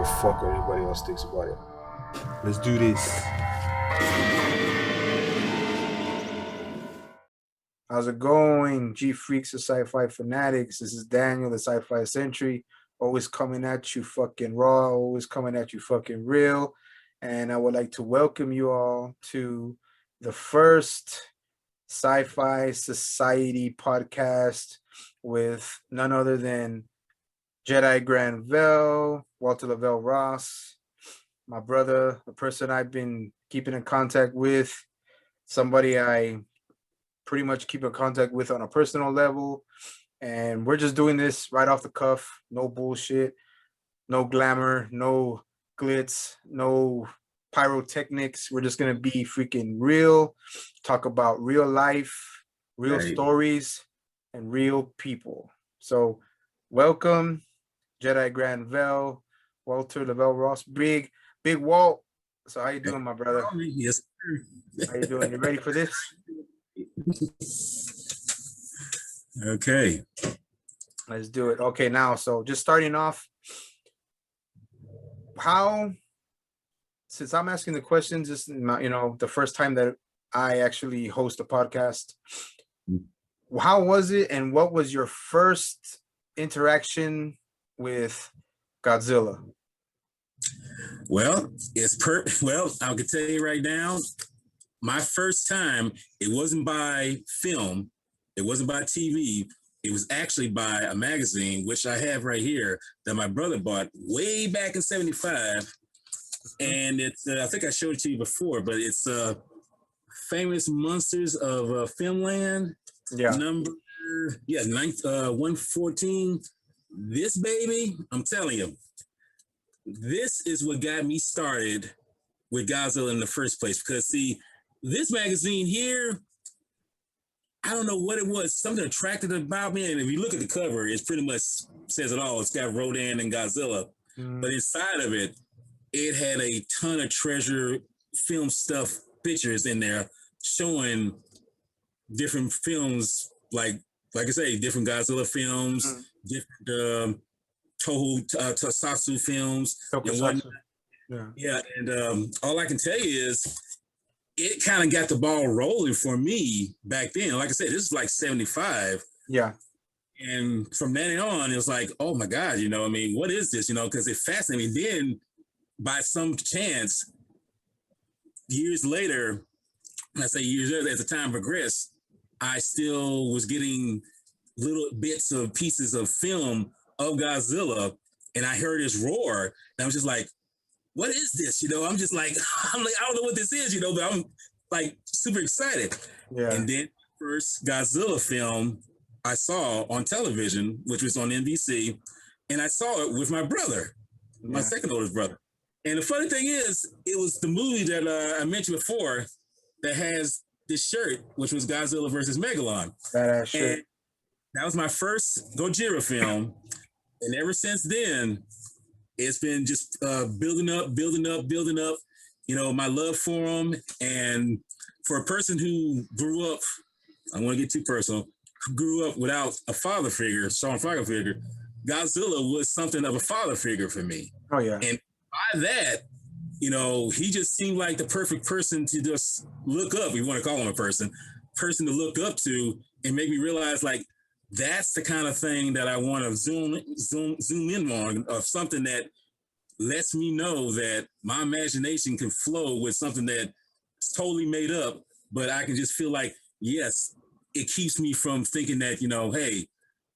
a fuck what anybody else thinks about it. Let's do this. How's it going, G Freaks of Sci-Fi Fanatics? This is Daniel, the Sci-Fi Sentry, always coming at you fucking raw, always coming at you fucking real. And I would like to welcome you all to the first Sci-Fi Society podcast with none other than Jedi Granville, Walter Lavelle Ross, my brother, the person I've been keeping in contact with, somebody I pretty much keep in contact with on a personal level. And we're just doing this right off the cuff. No bullshit, no glamour, no glitz, no pyrotechnics. We're just going to be freaking real, talk about real life, real stories, and real people. So welcome, Jedi Granville, Walter Lavelle Ross, Big Walt. So how you doing, my brother? Yes. How you doing? You ready for this? Okay. Let's do it. Okay, now, so just starting off, since I'm asking the questions, this is the first time that I actually host a podcast, how was it and what was your first interaction with Godzilla? Well, I can tell you right now, my first time, it wasn't by film, it wasn't by TV, it was actually by a magazine, which I have right here, that my brother bought way back in 75. And it's, I think I showed it to you before, but it's Famous Monsters of Filmland. Yeah. Number 114. This baby, I'm telling you, this is what got me started with Godzilla in the first place. Because see, this magazine here, I don't know what it was. Something attracted about me. And if you look at the cover, it pretty much says it all. It's got Rodan and Godzilla. But inside of it, it had a ton of treasure film stuff, pictures in there showing different films, like I say, different Godzilla films, different Tokusatsu films. Tokusatsu. Yeah, and all I can tell you is it kind of got the ball rolling for me back then. Like I said, this is like 75. Yeah. And from then on, it was like, oh my God, what is this? Because it fascinated me. Then by some chance, years later, as the time progressed, I still was getting little bits of pieces of film of Godzilla, and I heard his roar, and I was just like, what is this? I'm like, I don't know what this is, but I'm like super excited. Yeah. And then first Godzilla film I saw on television, which was on NBC, and I saw it with my brother, my second oldest brother. And the funny thing is, it was the movie that I mentioned before that has this shirt, which was Godzilla versus Megalon. Badass shirt. And that was my first Gojira film. And ever since then, it's been just building up. My love for him. And for a person who grew up, I don't want to get too personal, grew up without a father figure, strong father figure, Godzilla was something of a father figure for me. Oh, yeah. And by that, he just seemed like the perfect person to just look up. You want to call him a person to look up to and make me realize, like, that's the kind of thing that I want to zoom in on, of something that lets me know that my imagination can flow with something that's totally made up, but I can just feel like, yes, it keeps me from thinking that, hey,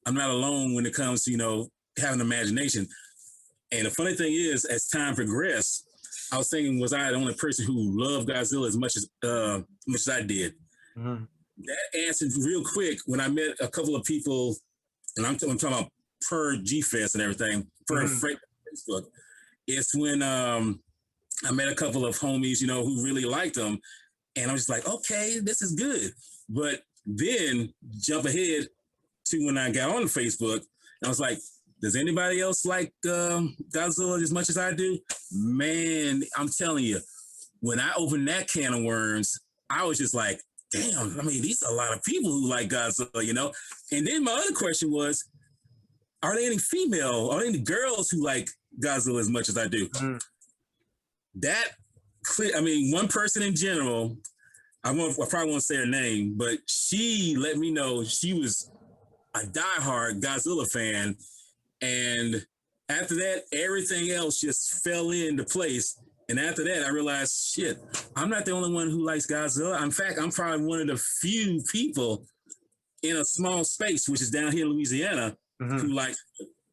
I'm not alone when it comes to, having imagination. And the funny thing is, as time progressed, I was thinking, was I the only person who loved Godzilla as much as I did? Mm-hmm. That answered real quick when I met a couple of people, and I'm talking about per G-Fest and everything, per Facebook. It's when I met a couple of homies, who really liked them, and I was just like, okay, this is good. But then jump ahead to when I got on Facebook, I was like, does anybody else like Godzilla as much as I do? Man, I'm telling you, when I opened that can of worms, I was just like, damn, these are a lot of people who like Godzilla, And then my other question was, are there any girls who like Godzilla as much as I do. Mhm. That clear. I mean, one person in general. I probably won't say her name, but she let me know she was a diehard Godzilla fan, and after that, everything else just fell into place. And after that, I realized, shit, I'm not the only one who likes Godzilla. In fact, I'm probably one of the few people in a small space, which is down here in Louisiana, Mhm. who like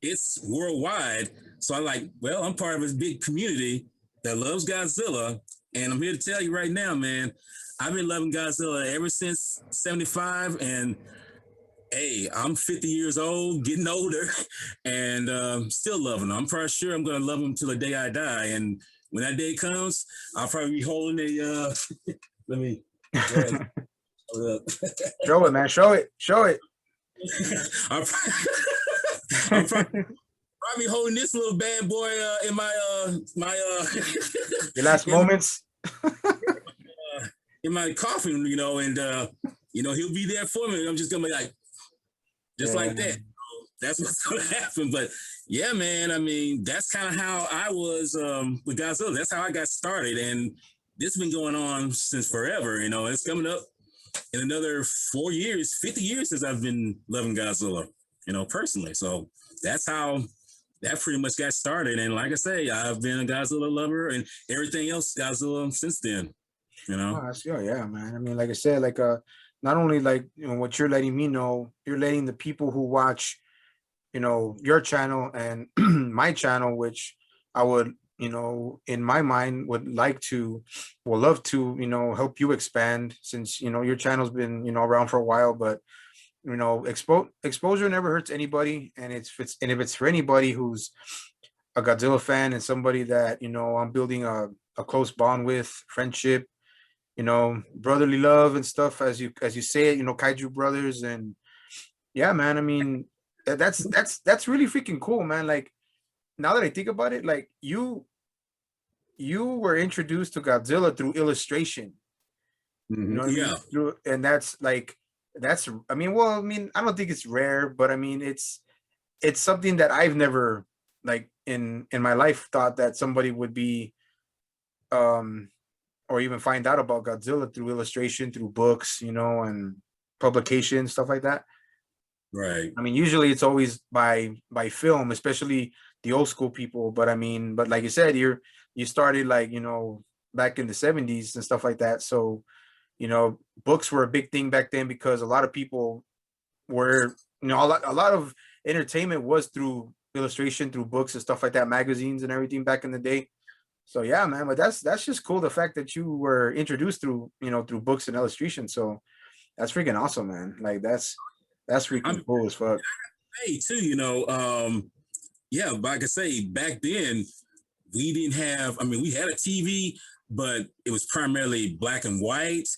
it's worldwide. So I like, well, I'm part of this big community that loves Godzilla. And I'm here to tell you right now, man, I've been loving Godzilla ever since 75. And hey, I'm 50 years old, getting older, and still loving him. I'm probably sure I'm going to love him till the day I die. And when that day comes, I'll probably be holding a, let me, go ahead. Hold up. Show it, man. Show it. Show it. I'm probably holding this little bad boy in my Your last moments. in my coffin, you know, and you know, he'll be there for me. I'm just gonna be like, just Yeah. like that. That's what's gonna happen. But yeah, man, I mean, that's kind of how I was with Godzilla. That's how I got started, and this has been going on since forever. You know, it's coming up in another 4 years, 50 years since I've been loving Godzilla, you know, personally. So that's how that pretty much got started. And like I say, I've been a Godzilla lover and everything else Godzilla since then, you know. Oh, yeah, man. I mean, like I said, like not only like what you're letting me know, you're letting the people who watch, your channel and my channel, which I would, in my mind would love to, help you expand since your channel's been, around for a while, but exposure never hurts anybody, and if it's for anybody who's a Godzilla fan and somebody that I'm building a close bond with, friendship, brotherly love and stuff, as you say it, kaiju brothers. And yeah, man, I mean, that's really freaking cool, man. Like, now that I think about it, like you were introduced to Godzilla through illustration, you know what I mean? Yeah. And that's like, I mean, well, I mean, I don't think it's rare, but I mean, it's something that I've never, like, in my life, thought that somebody would be or even find out about Godzilla through illustration, through books, and publication, stuff like that. Right. I mean, usually it's always by film, especially the old school people. But I mean, but like you said, you started, like, back in the 70s and stuff like that. So, books were a big thing back then, because a lot of people were, a lot of entertainment was through illustration, through books and stuff like that, magazines and everything back in the day. So yeah, man, but that's just cool. The fact that you were introduced through, through books and illustration. So that's freaking awesome, man. Like that's freaking cool as fuck. Hey, too, yeah, like I say, back then we didn't have, I mean, we had a TV, but it was primarily black and white,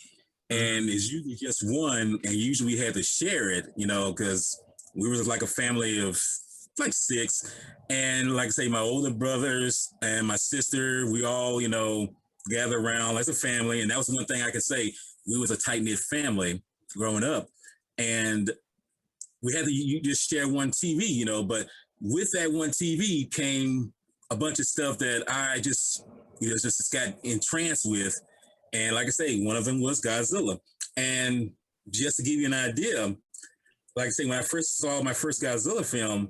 and it's usually just one, and usually we had to share it, because we were like a family of like 6. And like I say, my older brothers and my sister, we all, gather around as a family. And that was one thing I could say. We was a tight-knit family growing up. And we had to you just share one TV, but with that one TV came a bunch of stuff that I just got entranced with. And like I say, one of them was Godzilla. And just to give you an idea, like I say, when I first saw my first Godzilla film,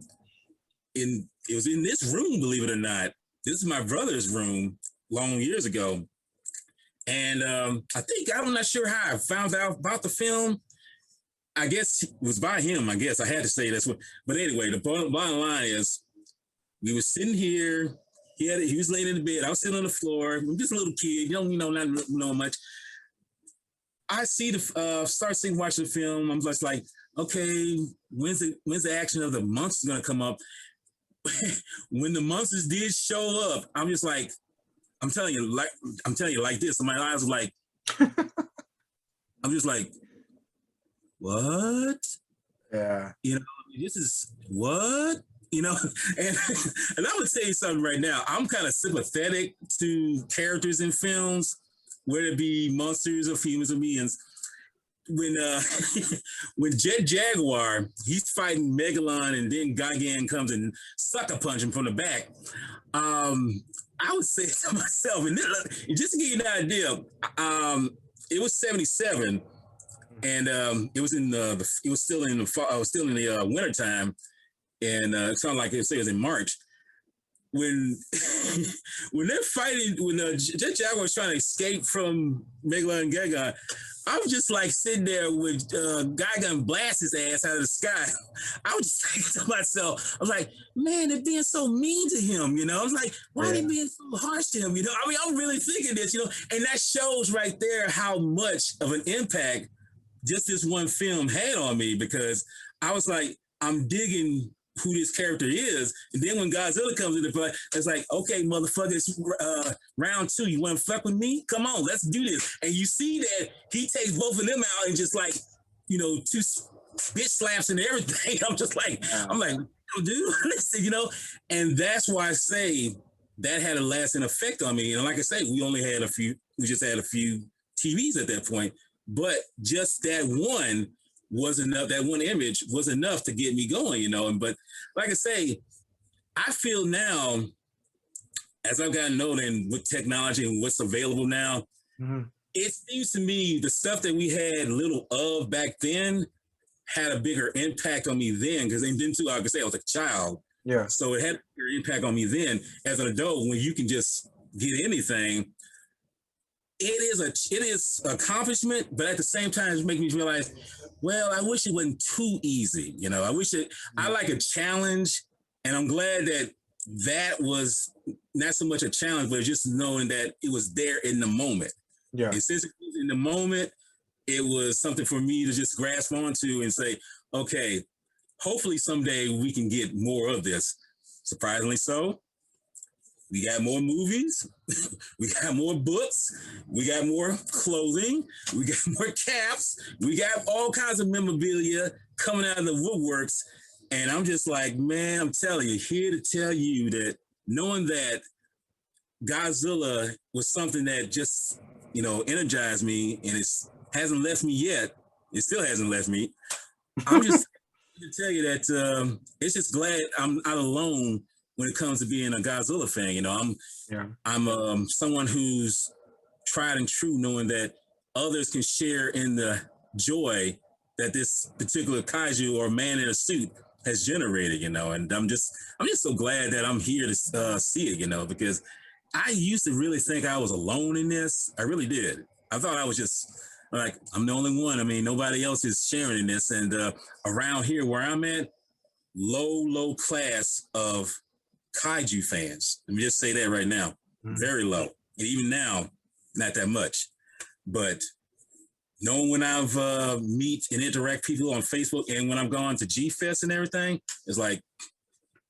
it was in this room, believe it or not. This is my brother's room long years ago. And I'm not sure how I found out about the film. I guess it was by him. I guess I had to say that's what. But anyway, the bottom line is, we were sitting here. He was laying in the bed. I was sitting on the floor. I'm just a little kid. Not know much. I start seeing, watching the film. I'm just like, okay, when's the action of the monsters gonna come up? When the monsters did show up, I'm just like, I'm telling you like this. And my eyes were like, I'm just like, what? Yeah. This is what? And I would say something right now. I'm kind of sympathetic to characters in films, whether it be monsters or humans or beings. when when Jet Jaguar, he's fighting Megalon, and then Gigan comes and sucker punch him from the back. I would say to myself, and just to give you an idea, it was 77, and it was in it was still in the fall, it was still in the winter time, and it sounded like it was in March. When when they're fighting, when Jet Jaguar was trying to escape from Megalon and Gigan, I was just like sitting there with Gigan blast his ass out of the sky. I was just thinking to myself, I was like, man, they're being so mean to him, you know? I was like, why are they being so harsh to him? You know, I mean, I'm really thinking this, you know, and that shows right there how much of an impact just this one film had on me, because I was like, I'm digging who this character is. And then when Godzilla comes into play, it's like, okay, motherfucker, it's round 2. You want to fuck with me? Come on, let's do this. And you see that he takes both of them out and just like, you know, 2 bitch slaps and everything. I'm just like, I'm like, dude, listen, you know, and that's why I say that had a lasting effect on me. And like I say, we just had a few TVs at that point, but just that one was enough. That one image was enough to get me going, you know. And but like I say, I feel now, as I've gotten older and with technology and what's available now, it seems to me the stuff that we had little of back then had a bigger impact on me then, because then too, like I say, I was a child. Yeah. So it had a bigger impact on me then. As an adult, when you can just get anything, it is accomplishment, but at the same time, it's making me realize, well, I wish it wasn't too easy. You know, I like a challenge, and I'm glad that was not so much a challenge, but just knowing that it was there in the moment. Yeah. And since it was in the moment, it was something for me to just grasp onto and say, okay, hopefully someday we can get more of this. Surprisingly so, we got more movies, we got more books, we got more clothing, we got more caps, we got all kinds of memorabilia coming out of the woodworks. And I'm just like, man, I'm telling you, here to tell you that knowing that Godzilla was something that just, you know, energized me, and it hasn't left me yet. It still hasn't left me. I'm just to tell you that it's just glad I'm not alone when it comes to being a Godzilla fan. You know, I'm someone who's tried and true, knowing that others can share in the joy that this particular kaiju or man in a suit has generated, you know. And I'm just so glad that I'm here to see it, you know, because I used to really think I was alone in this. I really did. I thought I was just like, I'm the only one. I mean, nobody else is sharing in this. And around here where I'm at, low class of kaiju fans. Let me just say that right now. Very low. And even now, not that much. But knowing when I've meet and interact people on Facebook, and when I've gone to G-Fest and everything, it's like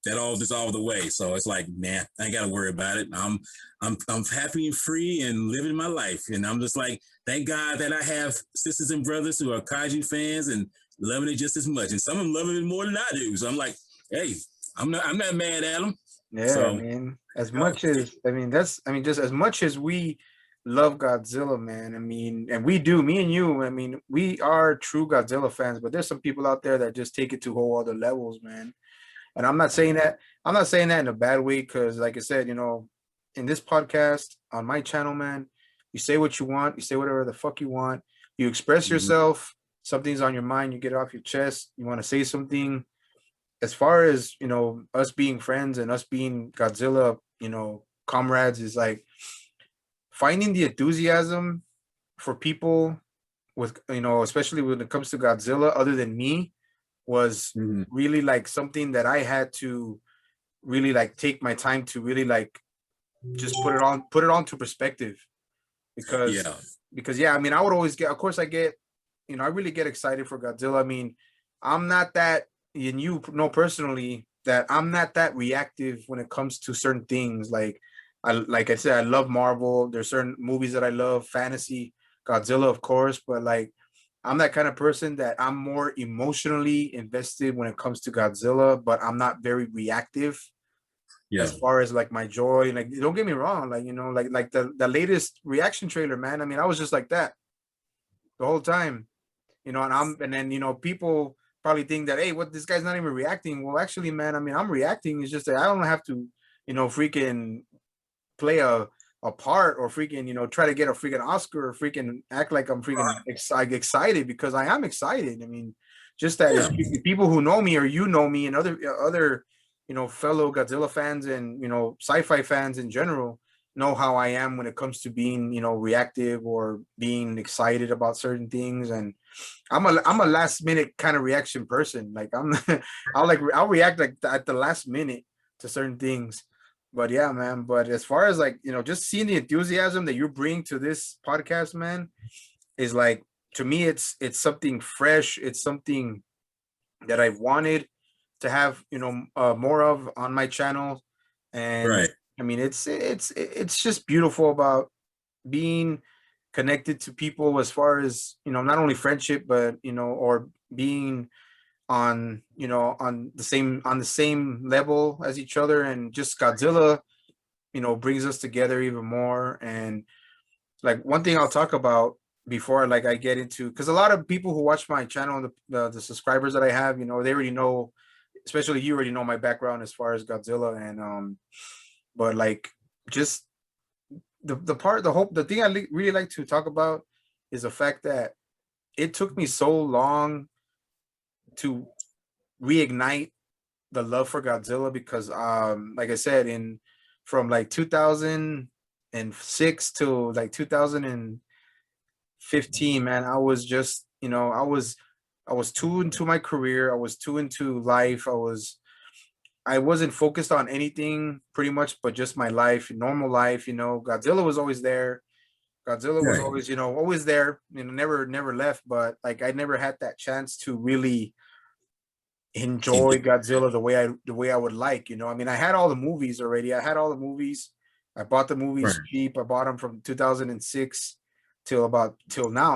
that all dissolved away. So it's like, man, I ain't got to worry about it. I'm happy and free and living my life. And I'm just like, thank God that I have sisters and brothers who are kaiju fans and loving it just as much. And some of them loving it more than I do. So I'm like, hey, I'm not mad at them. Yeah, so, man. As much as just as much as we love Godzilla, man. I mean, and we do, me and you. I mean, we are true Godzilla fans, but there's some people out there that just take it to whole other levels, man. And I'm not saying that in a bad way, because, like I said, you know, in this podcast on my channel, man, you say what you want, you say whatever the fuck you want, you express yourself. Something's on your mind, you get it off your chest. You want to say something. As far as, you know, us being friends and us being Godzilla, you know, comrades, is like finding the enthusiasm for people with, you know, especially when it comes to Godzilla, other than me, was really like something that I had to really like take my time to really like just put it on to perspective. Because I mean, I would always get, of course I get, you know, I really get excited for Godzilla. I mean, I'm not that, and you know personally that I'm not that reactive when it comes to certain things. Like I said, I love Marvel. There's certain movies that I love, fantasy, Godzilla, of course, but like I'm that kind of person that I'm more emotionally invested when it comes to Godzilla, but I'm not very reactive as far as like my joy. Like, don't get me wrong, like, you know, like the latest reaction trailer, man. I mean, I was just like that the whole time. and then people probably think that, hey, what, this guy's not even reacting. Well, actually, man, I mean, I'm reacting. It's just that I don't have to, freaking play a part or freaking try to get a freaking Oscar or freaking act like I'm freaking excited, because I am excited. I mean, just that if people who know me or know me and other fellow Godzilla fans and sci-fi fans in general know how I am when it comes to being reactive or being excited about certain things. And I'm a last minute kind of reaction person. Like I'll react like at the last minute to certain things. But yeah, man. But as far as like, just seeing the enthusiasm that you bring to this podcast, man, is like, to me, it's something fresh. It's something that I've wanted to have, more of on my channel. And Right. I mean, it's just beautiful about being connected to people, as far as, not only friendship, but, or being on, on the same level as each other. And just Godzilla, brings us together even more. And like, one thing I'll talk about before like I get into, because a lot of people who watch my channel, the subscribers that I have, they already know, especially you already know my background as far as Godzilla. And but like, just the thing I really like to talk about is the fact that it took me so long to reignite the love for Godzilla, because like I said, in from like 2006 to like 2015, man, I was just, I was too into my career, I was too into life, I wasn't focused on anything pretty much but just my life, normal life. Godzilla was always there. Godzilla was Right. always, always there, never left. But like, I never had that chance to really enjoy Godzilla the way I would like. I mean, I had all the movies already. I had all the movies. I bought the Right. movies cheap. I bought them from 2006 till now.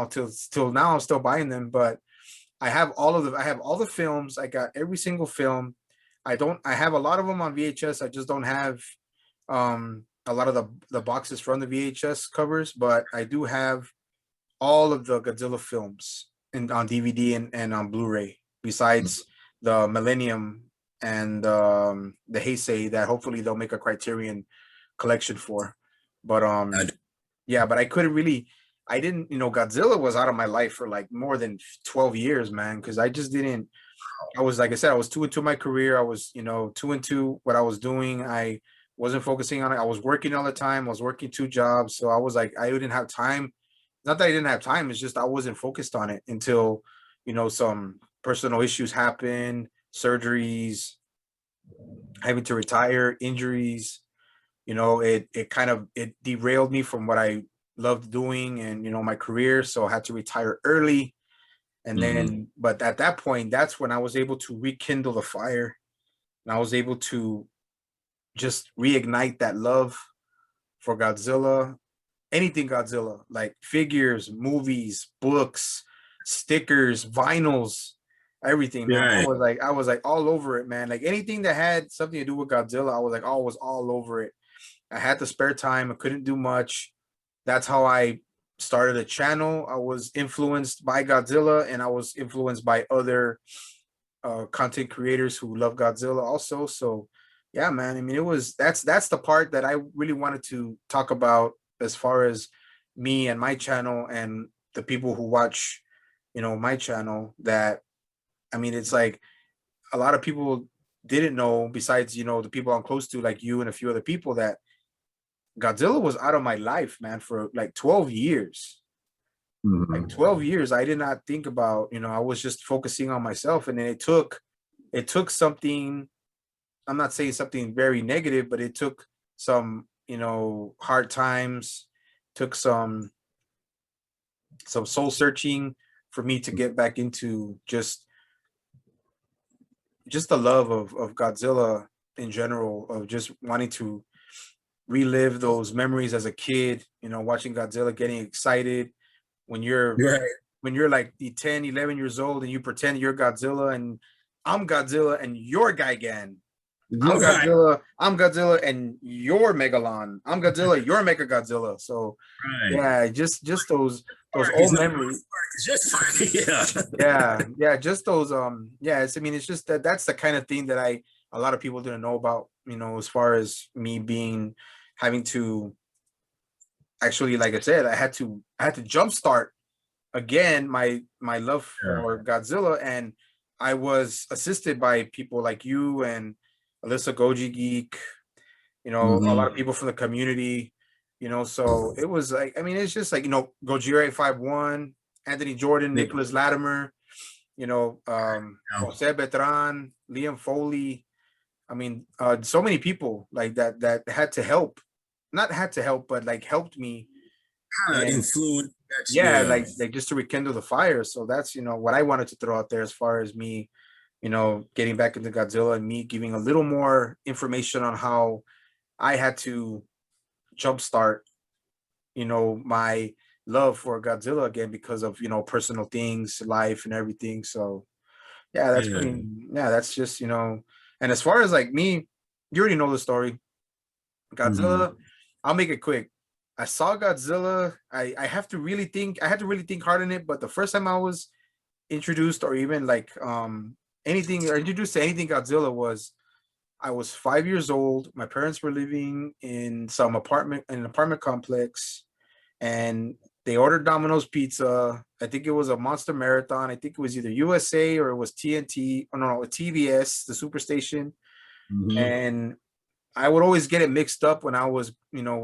Till now I'm still buying them. But I have I have all the films. I got every single film. I have a lot of them on VHS. I just don't have a lot of the boxes from the VHS covers, but I do have all of the Godzilla films on DVD and on Blu-ray, besides the Millennium and the Heisei that hopefully they'll make a Criterion collection for. But yeah, but I couldn't really, I didn't, Godzilla was out of my life for like more than 12 years, man, because I just didn't, I was, like I said, I was too into my career. I was, too into what I was doing. I wasn't focusing on it. I was working all the time. I was working 2 jobs. So I was like, I didn't have time. Not that I didn't have time. It's just I wasn't focused on it until, some personal issues happened, surgeries, having to retire, injuries. It kind of, it derailed me from what I loved doing and, my career. So I had to retire early. And then, but at that point, that's when I was able to rekindle the fire, and I was able to just reignite that love for Godzilla, anything Godzilla, like figures, movies, books, stickers, vinyls, everything, man. Right. I was like all over it, man. Like anything that had something to do with Godzilla, I was like, was all over it. I had the spare time. I couldn't do much. That's how I started a channel. I was influenced by Godzilla, and I was influenced by other content creators who love Godzilla also. So yeah, man. I mean, that's the part that I really wanted to talk about, as far as me and my channel and the people who watch, my channel. That, I mean, it's like a lot of people didn't know, besides, the people I'm close to, like you and a few other people, that Godzilla was out of my life, man, for like 12 years. Like 12 years, I did not think about, I was just focusing on myself. And then it took something, I'm not saying something very negative, but it took some, hard times, took some soul searching for me to get back into just the love of Godzilla in general, of just wanting to relive those memories as a kid, watching Godzilla, getting excited when you're Right. when you're like the 10, 11 years old, and you pretend you're Godzilla and I'm Godzilla and you're Gigan. Right, I'm Godzilla, and you're Megalon. I'm Godzilla, you're Mega Godzilla. So right. yeah, just those Spark is old not memories. Spark, it's just Spark. Yeah. Yeah, just those yeah, I mean it's just that's the kind of thing that I a lot of people didn't know about, as far as me being having to actually, like I said, I had to jumpstart again my love Yeah. for Godzilla, and I was assisted by people like you and Alyssa Goji Geek, a lot Hmm. of people from the community, so it was like, I mean, it's just like, Gojira 851, Anthony Jordan, Yeah. Nicholas Latimer, Jose Betran, Liam Foley. I mean, so many people like that had to help, not had to help, but like helped me. Kind of And influence. yeah, Yeah. like just to rekindle the fire. So that's, what I wanted to throw out there as far as me, getting back into Godzilla, and me giving a little more information on how I had to jumpstart, my love for Godzilla again because of, personal things, life and everything. So yeah, Yeah. that's just, and as far as like me, you already know the story. Hmm. Godzilla, I'll make it quick. I saw Godzilla. I had to really think hard on it, but the first time I was introduced, or even like anything, or introduced to anything Godzilla, was I was 5 years old. My parents were living in an apartment complex, and they ordered Domino's pizza. I think it was a Monster Marathon. I think it was either USA or it was TNT. Oh no, TBS, the Superstation. Hmm. And I would always get it mixed up when I was,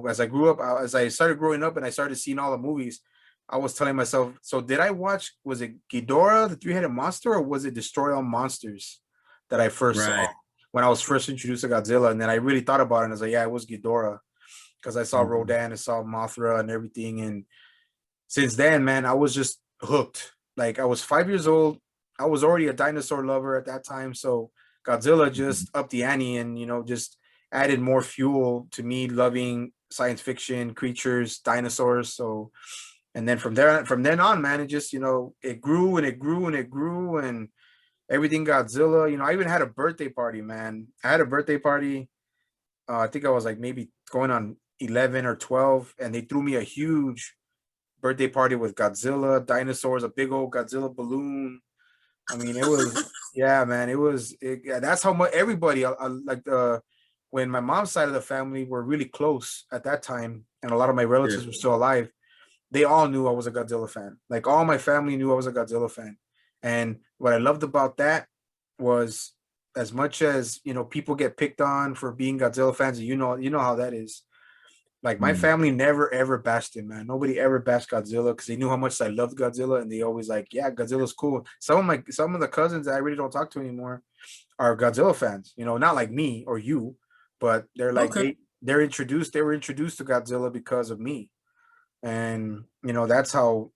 as I grew up, as I started growing up and I started seeing all the movies. I was telling myself, so did I watch? Was it Ghidorah, the three-headed monster, or was it Destroy All Monsters that I first saw Right. when I was first introduced to Godzilla? And then I really thought about it, and I was like, yeah, it was Ghidorah, because I saw Mhm. Rodan, I saw Mothra, and everything. And since then, man, I was just hooked. Like I was 5 years old. I was already a dinosaur lover at that time. So Godzilla just upped the ante, and, just added more fuel to me loving science fiction, creatures, dinosaurs. So, and then from then on, man, it just, it grew and it grew and it grew, and everything Godzilla. I even had a birthday party, man. I had a birthday party. I think I was like maybe going on 11 or 12, and they threw me a huge birthday party with Godzilla, dinosaurs, a big old Godzilla balloon. I mean, it was, yeah, man, yeah, that's how much everybody, like when my mom's side of the family were really close at that time, and a lot of my Yeah. relatives were still alive, they all knew I was a Godzilla fan. Like all my family knew I was a Godzilla fan. And what I loved about that was, as much as, people get picked on for being Godzilla fans, and you know how that is. Like my Mm. family never ever bashed him, man. Nobody ever bashed Godzilla because they knew how much I loved Godzilla, and they always like, yeah, Godzilla's cool. Some of the cousins that I really don't talk to anymore are Godzilla fans. Not like me or you, but they're like Okay. they were introduced to Godzilla because of me. And that's how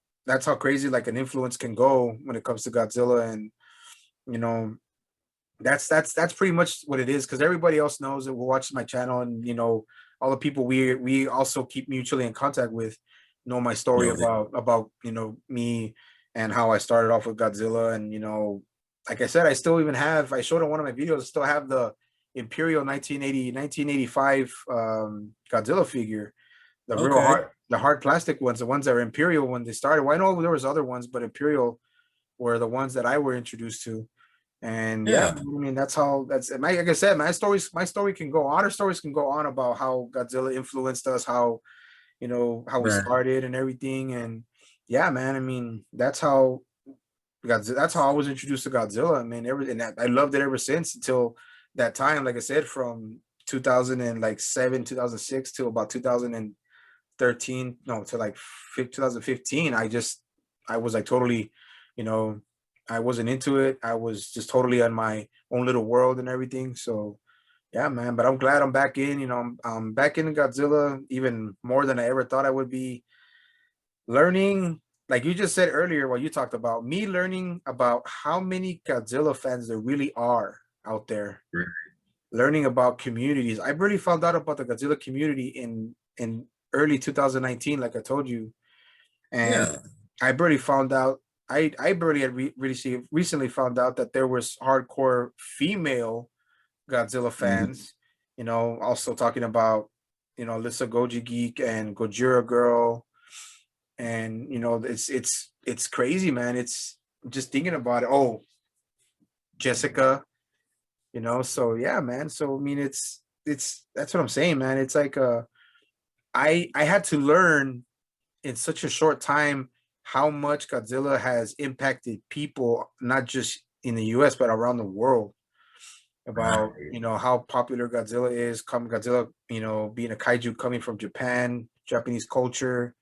crazy like an influence can go when it comes to Godzilla. And you know that's pretty much what it is, because everybody else knows that will watch my channel, and all the people we also keep mutually in contact with know my story No, that, about me, and how I started off with Godzilla. And like I said, I showed in one of my videos, I still have the Imperial 1985 Godzilla figure, okay. the hard plastic ones, the ones that were Imperial when they started. Well, I know there was other ones, but Imperial were the ones that I were introduced to. And yeah, Yeah. I mean, like I said, my story can go on. Our stories can go on about how Godzilla influenced us, how we Right. started and everything. And yeah, man, I mean, that's how I was introduced to Godzilla. I mean, I loved it ever since, until that time. Like I said, from 2007, 2006 to about 2013, no, to like 2015. I was like totally, you know, I wasn't into it. I was just totally on my own little world and everything. So yeah, man. But I'm glad I'm back in. I'm back in Godzilla even more than I ever thought I would be. Learning, like you just said earlier, what you talked about, me learning about how many Godzilla fans there really are out there. Right. Learning about communities. I really found out about the Godzilla community in early 2019, like I told you. And Yeah. I barely found out. I barely had recently found out that there was hardcore female Godzilla Mhm. fans. You know, also talking about, you know, Alyssa Goji Geek and Gojira Girl, and you know, it's crazy, man. It's just thinking about it. Oh, Jessica, you know. So yeah, man. So I mean, it's that's what I'm saying, man. It's like I had to learn in such a short time how much Godzilla has impacted people, not just in the US, but around the world. About, Right. you know, how popular Godzilla is. Come Godzilla, you know, being a kaiju coming from Japan, Japanese culture,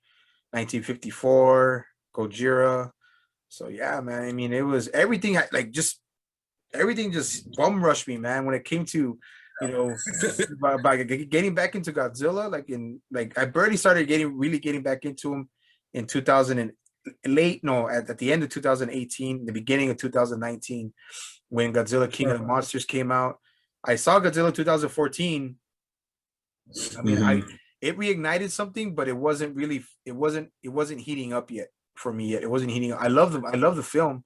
1954, Gojira. So yeah, man. I mean, it was everything. Like just everything just bum rushed me, man. When it came to, you know, by getting back into Godzilla, like in like I barely started getting back into him in 2000 and late no at the end of 2018, the beginning of 2019, when Godzilla King of the Monsters came out. I saw Godzilla 2014. I mean, I Mhm. it reignited something, but it wasn't heating up yet for me yet. It wasn't heating up. I love the film,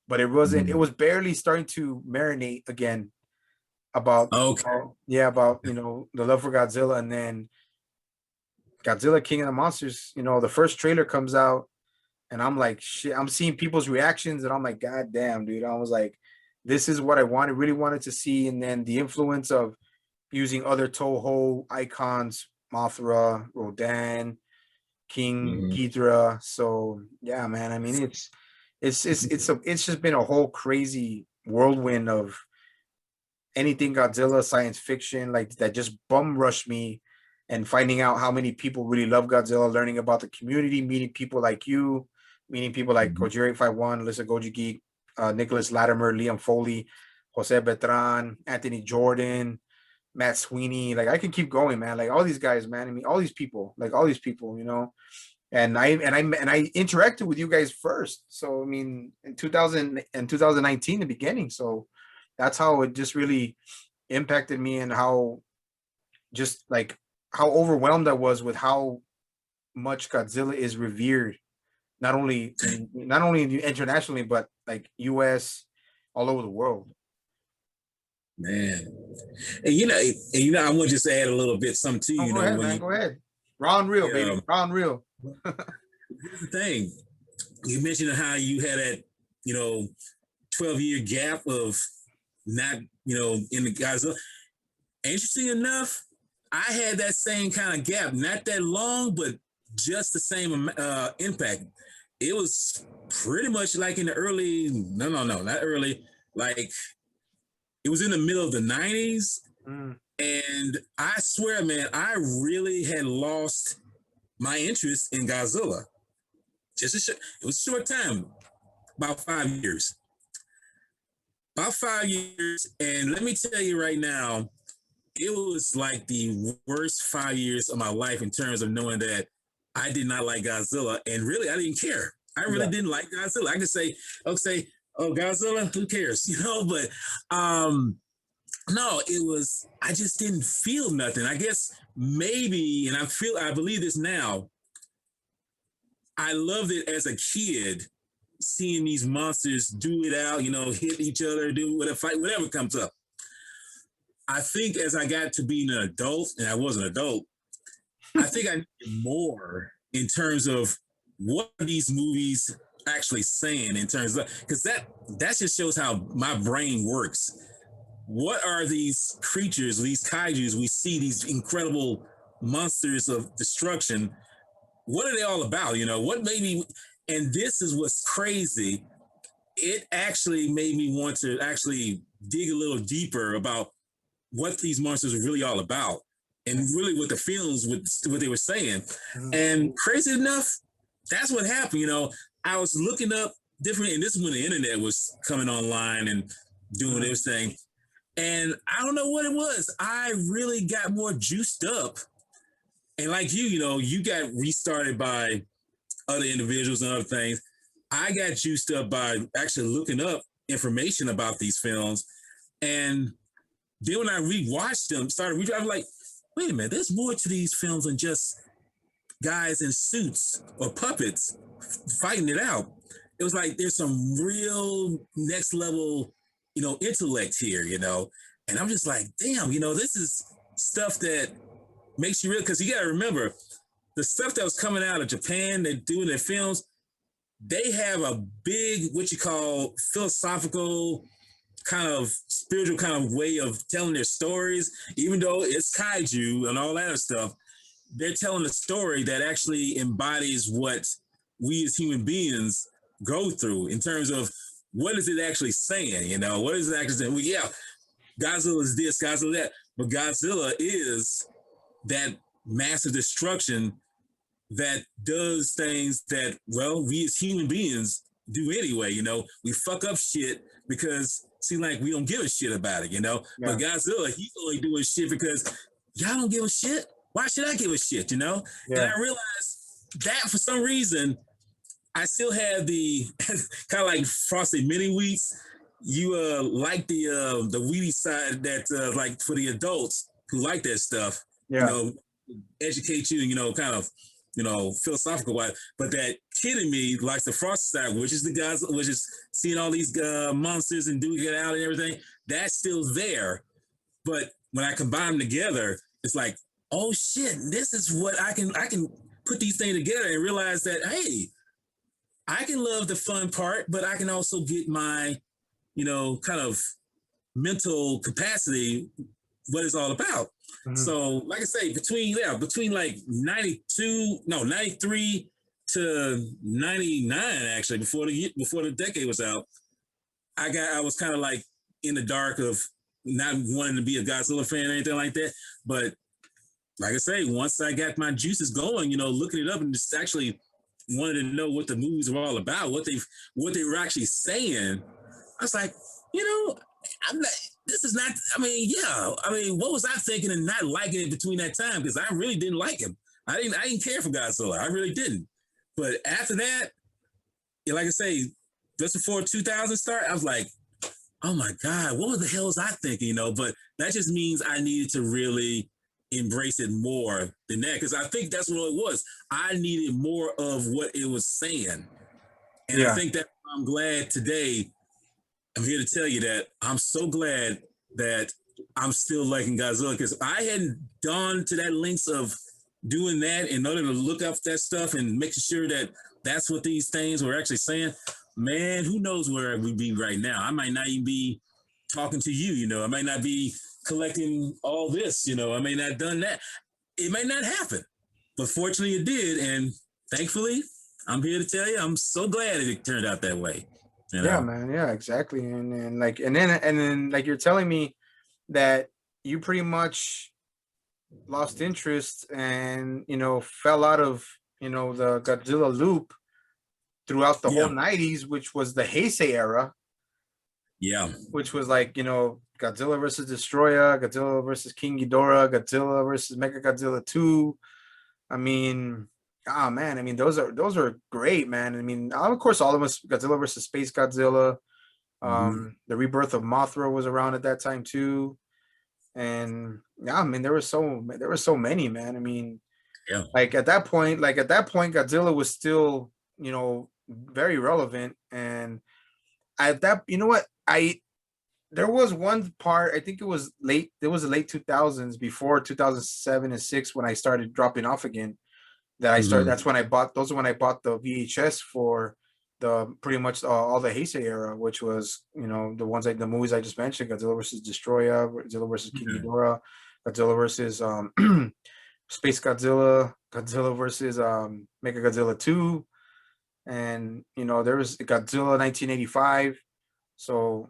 but it Mhm. was barely starting to marinate again about, Okay. yeah, about, you know, the love for Godzilla. And then Godzilla King of the Monsters, you know, the first trailer comes out, and I'm like, shit, I'm seeing people's reactions, and I'm like, God damn, dude. I was like, this is what I really wanted to see. And then the influence of using other Toho icons, Mothra, Rodan, King Mhm. Ghidorah. So yeah, man. I mean, it's just been a whole crazy whirlwind of anything Godzilla, science fiction, like that just bum rushed me. And finding out how many people really love Godzilla, learning about the community, meeting people like you, meeting people like Mhm. Gojira 851, Alyssa Goji Geek, Nicholas Latimer, Liam Foley, Jose Betran, Anthony Jordan, Matt Sweeney. Like I can keep going, man. Like all these guys, man. I mean, all these people, like all these people, you know. And I interacted with you guys first. So I mean, in 2000 and 2019, the beginning. So that's how it just really impacted me, and how just like how overwhelmed I was with how much Godzilla is revered, not only internationally, but like US, all over the world. Man. I want to just add a little bit something too, Oh, go ahead, when man. you Go ahead. Round real, baby. um, Round real. here's the thing. You mentioned how you had that, you know, 12-year gap of not, in the Godzilla. Interesting enough, I had that same kind of gap, not that long, but just the same impact. It was pretty much like in the early, no, not early, like it was in the middle of the 90s. Mm, And I swear, man, I really had lost my interest in Godzilla. It was a short time, about 5 years. About 5 years. And let me tell you right now, it was like the worst 5 years of my life in terms of knowing that I did not like Godzilla, and really I didn't care. I really yeah. didn't like Godzilla. I could say, okay, oh Godzilla, who cares, But um, no, it was I just didn't feel nothing. I guess maybe, and I believe this now. I loved it as a kid, seeing these monsters do it out, hit each other, do whatever, fight, whatever comes up. I think as I got to being an adult, and I was an adult, I think I needed more in terms of what are these movies actually saying in terms of, because that just shows how my brain works. What are these creatures, these kaijus we see, these incredible monsters of destruction? What are they all about? What made me, and this is what's crazy. It actually made me want to actually dig a little deeper about what these monsters are really all about, and really what the feelings with what they were saying. Mhm. And crazy enough, that's what happened. I was looking up different, and this is when the internet was coming online and doing Mhm. their thing. And I don't know what it was. I really got more juiced up. And like you got restarted by other individuals and other things. I got juiced up by actually looking up information about these films. And then when I rewatched them, I was like, wait a minute, there's more to these films than just guys in suits or puppets fighting it out. It was like there's some real next level, intellect here, And I'm just like, damn, this is stuff that makes you real, because you got to remember the stuff that was coming out of Japan, they doing their films, they have a big, what you call philosophical kind of spiritual kind of way of telling their stories, even though it's kaiju and all that other stuff. They're telling a story that actually embodies what we as human beings go through in terms of what is it actually saying, what is it actually saying? Well, yeah, Godzilla is this, Godzilla that, but Godzilla is that massive destruction that does things that, well, we as human beings do anyway. We fuck up shit because seem like we don't give a shit about it, Yeah. But Godzilla, he's only doing shit because y'all don't give a shit. Why should I give a shit, And I realized that for some reason, I still have the kind of like Frosted Mini Wheats. You like the weedy side that like for the adults who like that stuff, Yeah. Educate you, kind of, philosophical wise. But that kid in me likes the Frosted side, which is the guys, which is seeing all these monsters and doing it out and everything. That's still there. But when I combine them together, it's like, oh shit, this is what I can put these things together and realize that, hey, I can love the fun part, but I can also get my, kind of mental capacity, what it's all about. Mm-hmm. So, like I say, between like 93 to 99, actually, before the decade was out, I was kind of like in the dark of not wanting to be a Godzilla fan or anything like that. But like I say, once I got my juices going, looking it up and just actually wanted to know what the movies were all about, what they were actually saying, I was like, I'm not. This is not. What was I thinking and not liking it between that time? Because I really didn't like him. I didn't care for Godzilla. I really didn't. But after that, like I say, just before 2000 start, I was like, oh my God, what the hell was I thinking? But that just means I needed to really embrace it more than that, because I think that's what it was. I needed more of what it was saying, and I think that I'm glad today. I'm here to tell you that I'm so glad that I'm still liking Godzilla, because I hadn't gone to that lengths of doing that in order to look up that stuff and making sure that that's what these things were actually saying. Man, who knows where we'd be right now? I might not even be talking to you, I might not be collecting all this, I may not have done that. It may not happen, but fortunately it did. And thankfully, I'm here to tell you, I'm so glad it turned out that way. Yeah, man. Yeah, exactly. And then like you're telling me that you pretty much lost interest and fell out of the Godzilla loop throughout the whole 90s, which was the Heisei era. Yeah. Which was like, Godzilla versus Destroyer, Godzilla versus King Ghidorah, Godzilla versus Mechagodzilla 2. I mean, those are great, man. Of course, all of us, Godzilla versus Space Godzilla. The Rebirth of Mothra was around at that time too. And yeah, there were so many, man. Like at that point, Godzilla was still, very relevant. And at that, there was one part, I think it was the late 2000s, before 2007 and 6, when I started dropping off again, that I started, that's when I bought the VHS for the pretty much all the Heisei era, which was, the ones the movies I just mentioned, Godzilla versus Destroyer, Godzilla versus King Ghidorah, Godzilla versus Space Godzilla, Godzilla versus Mechagodzilla 2, and there was Godzilla 1985. So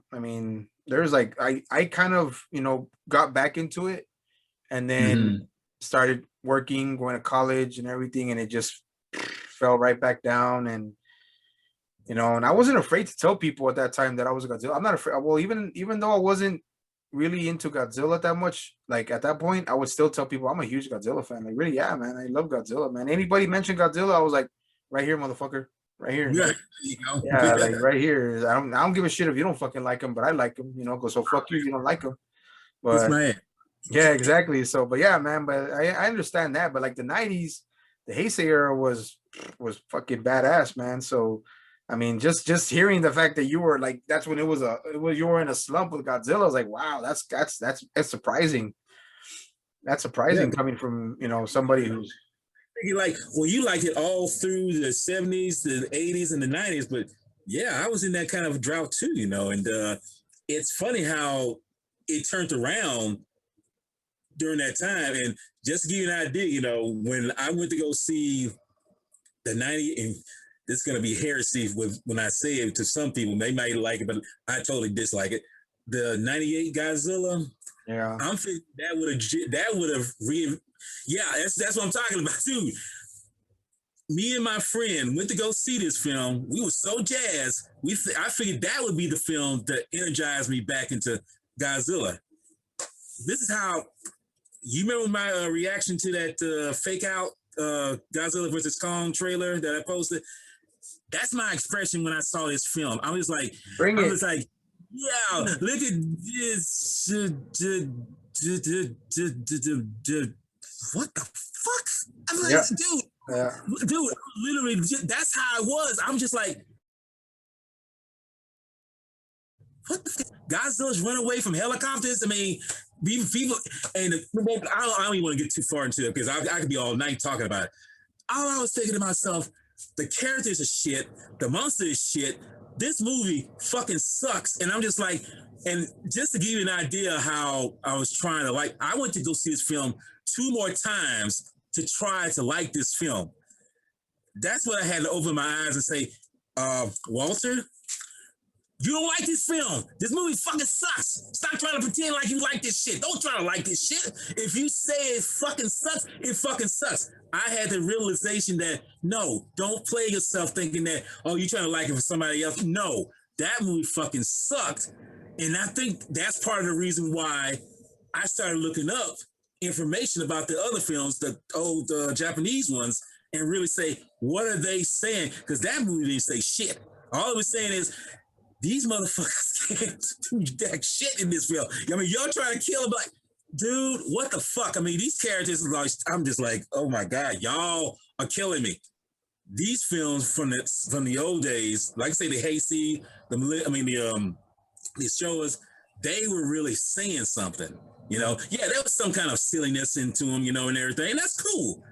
there's like I kind of got back into it, and then started working, going to college and everything, and it just fell right back down. And and I wasn't afraid to tell people at that time that I was a Godzilla. I'm not afraid. Well, even though I wasn't really into Godzilla that much, like at that point, I would still tell people I'm a huge Godzilla fan. Like, really, yeah, man, I love Godzilla, man. Anybody mentioned Godzilla, I was like, right here, motherfucker. Right here. Yeah, like right here. I don't give a shit if you don't fucking like him, but I like him, so fuck you, you don't like him. But yeah, exactly. So, but yeah, man, but I understand that. But like the 90s, the Heisei era was fucking badass, man. So I mean, just hearing the fact that you were like, that's when you were in a slump with Godzilla. I was like, wow, that's surprising. That's Yeah, surprising coming from somebody who's you like well, you liked it all through the 70s, the 80s, and the 90s, but yeah, I was in that kind of drought too, and it's funny how it turned around during that time. And just to give you an idea, when I went to go see the 90, and this is going to be heresy when I say it to some people, they might like it, but I totally dislike it. The 98 Godzilla, yeah. I'm thinking that would have yeah, that's what I'm talking about too. Me and my friend went to go see this film. We were so jazzed. I figured that would be the film that energized me back into Godzilla. This is how you remember my reaction to that fake out Godzilla versus Kong trailer that I posted. That's my expression when I saw this film. I was like, yeah, look at this. What the fuck? I'm like, dude, literally, that's how I was. I'm just like, what the fuck? Godzilla's run away from helicopters. I mean, people, and I don't even want to get too far into it because I could be all night talking about it. All I was thinking to myself, the characters are shit, the monster is shit. This movie fucking sucks. And I'm just like, and just to give you an idea how I was trying to I went to go see this film 2 more times to try to like this film. That's what I had to open my eyes and say, Walter, you don't like this film. This movie fucking sucks. Stop trying to pretend like you like this shit. Don't try to like this shit. If you say it fucking sucks, it fucking sucks. I had the realization that, no, don't play yourself thinking that, oh, you're trying to like it for somebody else. No, that movie fucking sucked. And I think that's part of the reason why I started looking up information about the other films, the old Japanese ones, and really say, what are they saying? Because that movie didn't say shit. All it was saying is, these motherfuckers can't do jack shit in this film. I mean, y'all trying to kill him, like, dude, what the fuck? I mean, these characters, I'm just like, oh my God, y'all are killing me. These films from the old days, like I say, the Heisei, the Showas, they were really saying something. Yeah, there was some kind of silliness into them, and everything. And that's cool.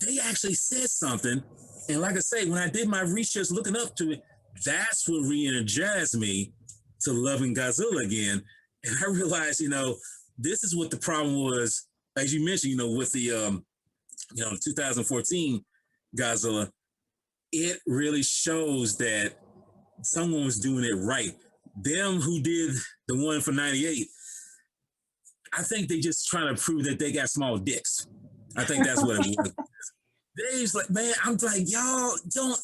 They actually said something. And like I say, when I did my research looking up to it, that's what re-energized me to loving Godzilla again. And I realized, this is what the problem was, as you mentioned, with the 2014 Godzilla. It really shows that someone was doing it right. Them who did the one for 98, I think they just trying to prove that they got small dicks. I think that's what it was. They was like, man, I'm like, y'all don't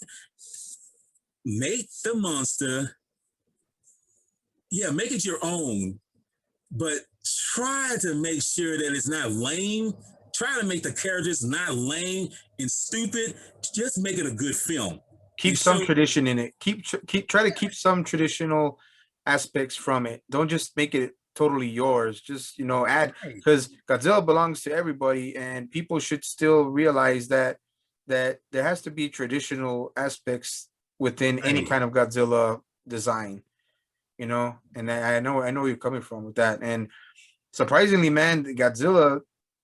make the monster. Yeah, make it your own, but try to make sure that it's not lame. Try to make the characters not lame and stupid. Just make it a good film. Keep some tradition in it. Try to keep some traditional aspects from it. Don't just make it totally yours. Just add, because Godzilla belongs to everybody, and people should still realize that there has to be traditional aspects within any kind of Godzilla design. And I know where you're coming from with that. And surprisingly, man,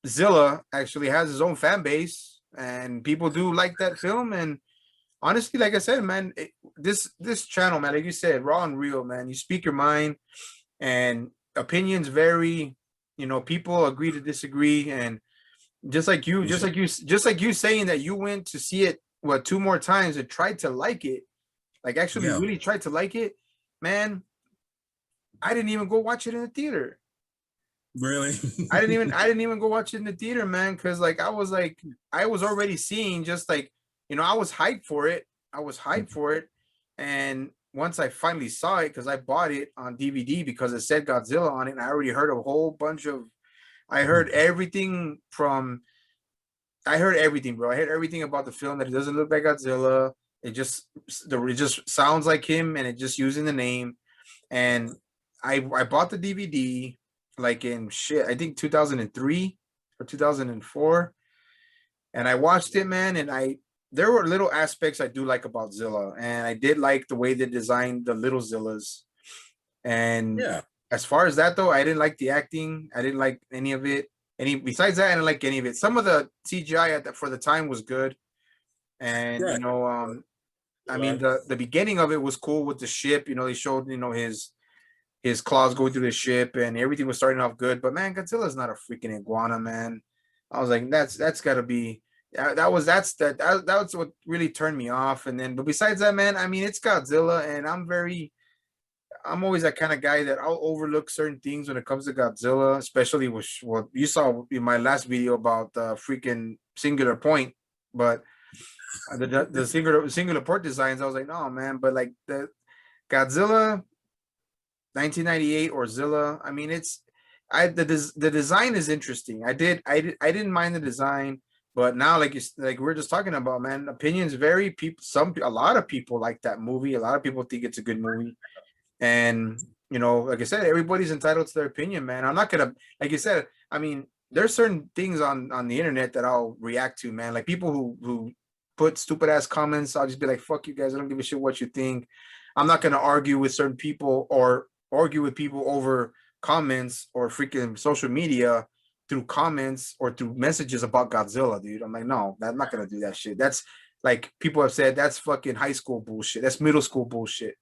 Zilla actually has his own fan base, and people do like that film. And honestly, like I said, man, this channel, man, like you said, raw and real, man. You speak your mind, and opinions vary. People agree to disagree, and just like you saying that you went to see it 2 more times and tried to like it, like actually really tried to like it, man. I didn't even go watch it in the theater. Really? I didn't even go watch it in the theater, man, because I was already seeing, just like, I was hyped for it. And once I finally saw it, because I bought it on DVD because it said Godzilla on it, and I already heard a whole bunch of, I heard everything, bro. I heard everything about the film, that it doesn't look like Godzilla. It just sounds like him, and it just using the name. And I bought the DVD like in I think 2003 or 2004, and I watched it, man. And there were little aspects I do like about Zilla, and I did like the way they designed the little Zillas. And Yeah, as far as that though, I didn't like the acting. I didn't like any of it. Any besides that, I didn't like any of it. Some of the CGI for the time was good, and right. I mean the beginning of it was cool with the ship. You know, they showed his claws going through the ship, and everything was starting off good. But man, Godzilla's not a freaking iguana, man. I was like, that's got to be. That's what really turned me off. And then, but besides that, man, I mean, it's Godzilla, and I'm always that kind of guy that I'll overlook certain things when it comes to Godzilla, especially with what you saw in my last video about the freaking Singular Point. But the singular port designs, I was like, no, man. But like the Godzilla 1998 or Zilla, I mean, the design is interesting. I didn't mind the design, but now like we're just talking about, man, opinions vary. People, a lot of people like that movie. A lot of people think it's a good movie. And like I said, everybody's entitled to their opinion, man. I'm not gonna, like you said, I mean, there's certain things on the internet that I'll react to, man. Like people who put stupid ass comments, I'll just be like, fuck you guys, I don't give a shit what you think. I'm not gonna argue with certain people or argue with people over comments or freaking social media through comments or through messages about Godzilla, dude. I'm like, no, I'm not gonna do that shit. That's like people have said that's fucking high school bullshit. That's middle school bullshit.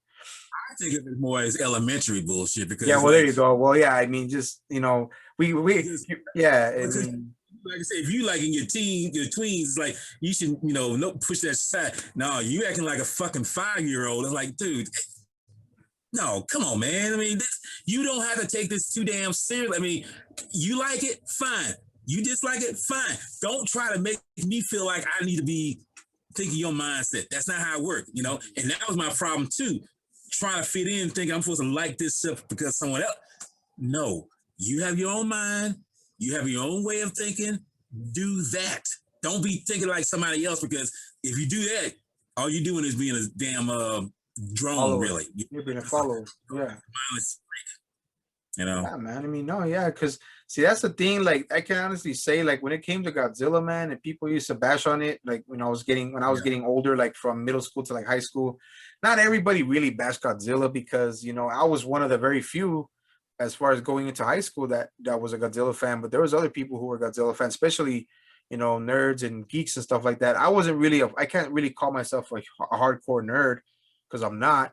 I think of it more as elementary bullshit because Yeah, it's well, there like you go. Well, yeah, I mean, just we because, yeah, I because mean, like I said, if you like in your tweens, it's like you should, no push that aside. No, you acting like a fucking 5-year-old. It's like, dude, no, come on, man. I mean, you don't have to take this too damn serious. I mean, you like it, fine. You dislike it, fine. Don't try to make me feel like I need to be thinking your mindset. That's not how it works, And that was my problem too. Trying to fit in, thinking I'm supposed to like this stuff because someone else. No, you have your own mind. You have your own way of thinking. Do that. Don't be thinking like somebody else because if you do that, all you're doing is being a damn drone, follower. really. You're being a follower. Yeah. Mindless freak. Yeah, man. I mean, no, yeah, because see, that's the thing. Like, I can honestly say, like, when it came to Godzilla, man, and people used to bash on it, like when I was Yeah. getting older, like from middle school to like high school, not everybody really bashed Godzilla because I was one of the very few, as far as going into high school, that was a Godzilla fan. But there was other people who were Godzilla fans, especially nerds and geeks and stuff like that. I wasn't really I can't really call myself like a hardcore nerd because I'm not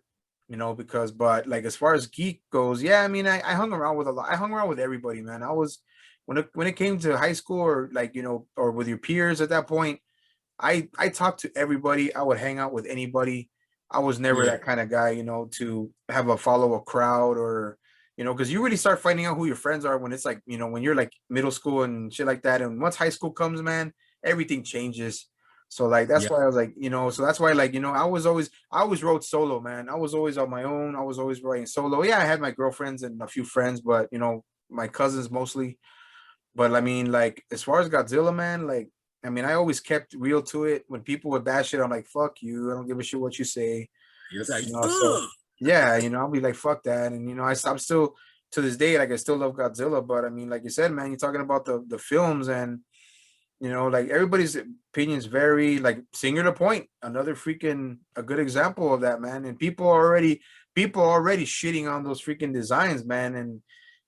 because but like as far as geek goes, yeah, I mean, I hung around with a lot. I hung around with everybody, man. I was when it came to high school or like or with your peers at that point, I talked to everybody. I would hang out with anybody. I was never Yeah. that kind of guy, to have follow a crowd or because you really start finding out who your friends are when it's like when you're like middle school and shit like that. And once high school comes, man, everything changes. So like that's Yeah. why I was like, so that's why like, I always wrote solo, man. I was always on my own. I was always writing solo. Yeah, I had my girlfriends and a few friends, but my cousins mostly. But I mean, like as far as Godzilla, man, like I mean, I always kept real to it. When people would bash it, I'm like, fuck you. I don't give a shit what you say. It's like, So ugh. yeah, I'll be like, fuck that. And I'm still to this day, like I still love Godzilla, but I mean, like you said, man, you're talking about the films and like everybody's opinions vary. Like Singular Point, another freaking a good example of that, man. And people are already shitting on those freaking designs, man. And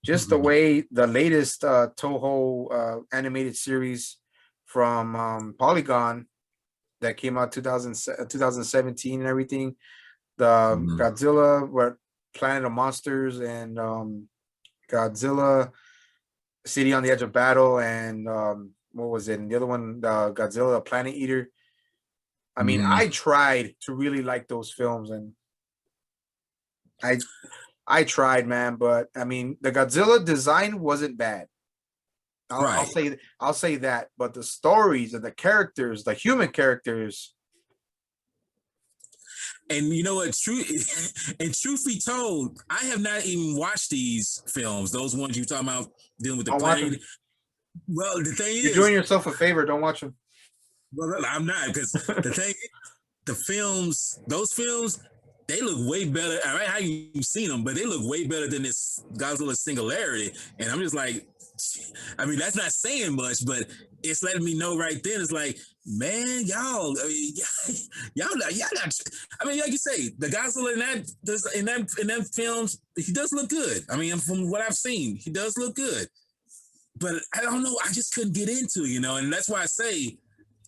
just the way the latest Toho animated series from Polygon that came out 2017 and everything, the Godzilla, what Planet of Monsters and Godzilla City on the Edge of Battle and what was it? And the other one, Godzilla Planet Eater. I mean, I tried to really like those films, and I tried, man. But I mean, the Godzilla design wasn't bad. I'll say that. But the stories and the characters, the human characters. And you know what? Truth be told, I have not even watched these films. Those ones you talking about dealing with the planet. Well, the thing you're doing yourself a favor. Don't watch them. Well, I'm not because the thing, those films, they look way better. I don't know how you've seen them, but they look way better than this Godzilla Singularity. And I'm just like, I mean, that's not saying much, but it's letting me know right then. It's like, man, y'all, I mean, y'all not. I mean, like you say, the Godzilla in that films, he does look good. I mean, from what I've seen, he does look good. But I don't know. I just couldn't get into it, and that's why I say.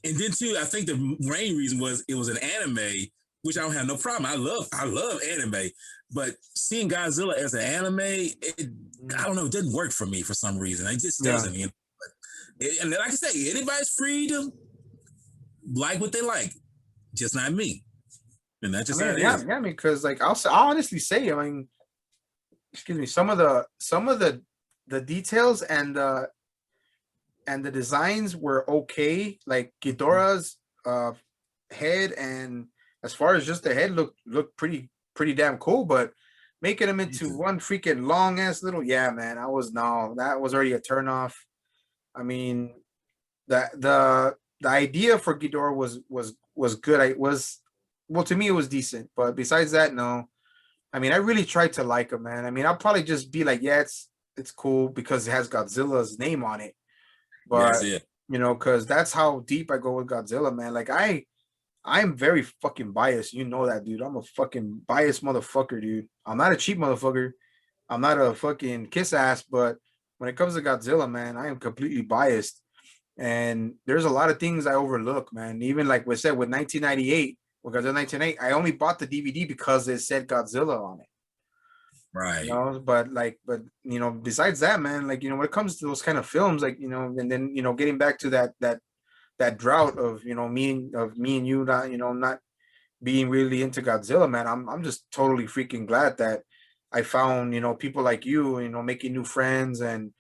And then too, I think the main reason was it was an anime, which I don't have no problem. I love anime, but seeing Godzilla as an anime, I don't know, it didn't work for me for some reason. It just Yeah. doesn't. And like I say, anybody's free to like what they like, just not me. And that's just how it yeah, is. yeah. I mean, because like I'll honestly say, I mean, excuse me, some of the details and the designs were okay. Like Ghidorah's head, and as far as just the head looked pretty damn cool, but making him into one freaking long ass little, yeah, man, that was already a turn off. I mean, the idea for Ghidorah was good. I was well, to me it was decent, but besides that, no. I mean, I really tried to like him, man. I mean, I'll probably just be like, yeah, it's cool because it has Godzilla's name on it. Yes, But yeah. because that's how deep I go with Godzilla, man. Like I'm very fucking biased. You know that, dude. I'm a fucking biased motherfucker, dude. I'm not a cheap motherfucker. I'm not a fucking kiss ass, but when it comes to Godzilla, man, I am completely biased. And there's a lot of things I overlook, man. Even like we said with 1998, with Godzilla 1998, I only bought the DVD because it said Godzilla on it. Right. But besides that, man, like when it comes to those kind of films, like and then getting back to that drought of me and you not being really into Godzilla, man. I'm just totally freaking glad that I found people like you, making new friends, and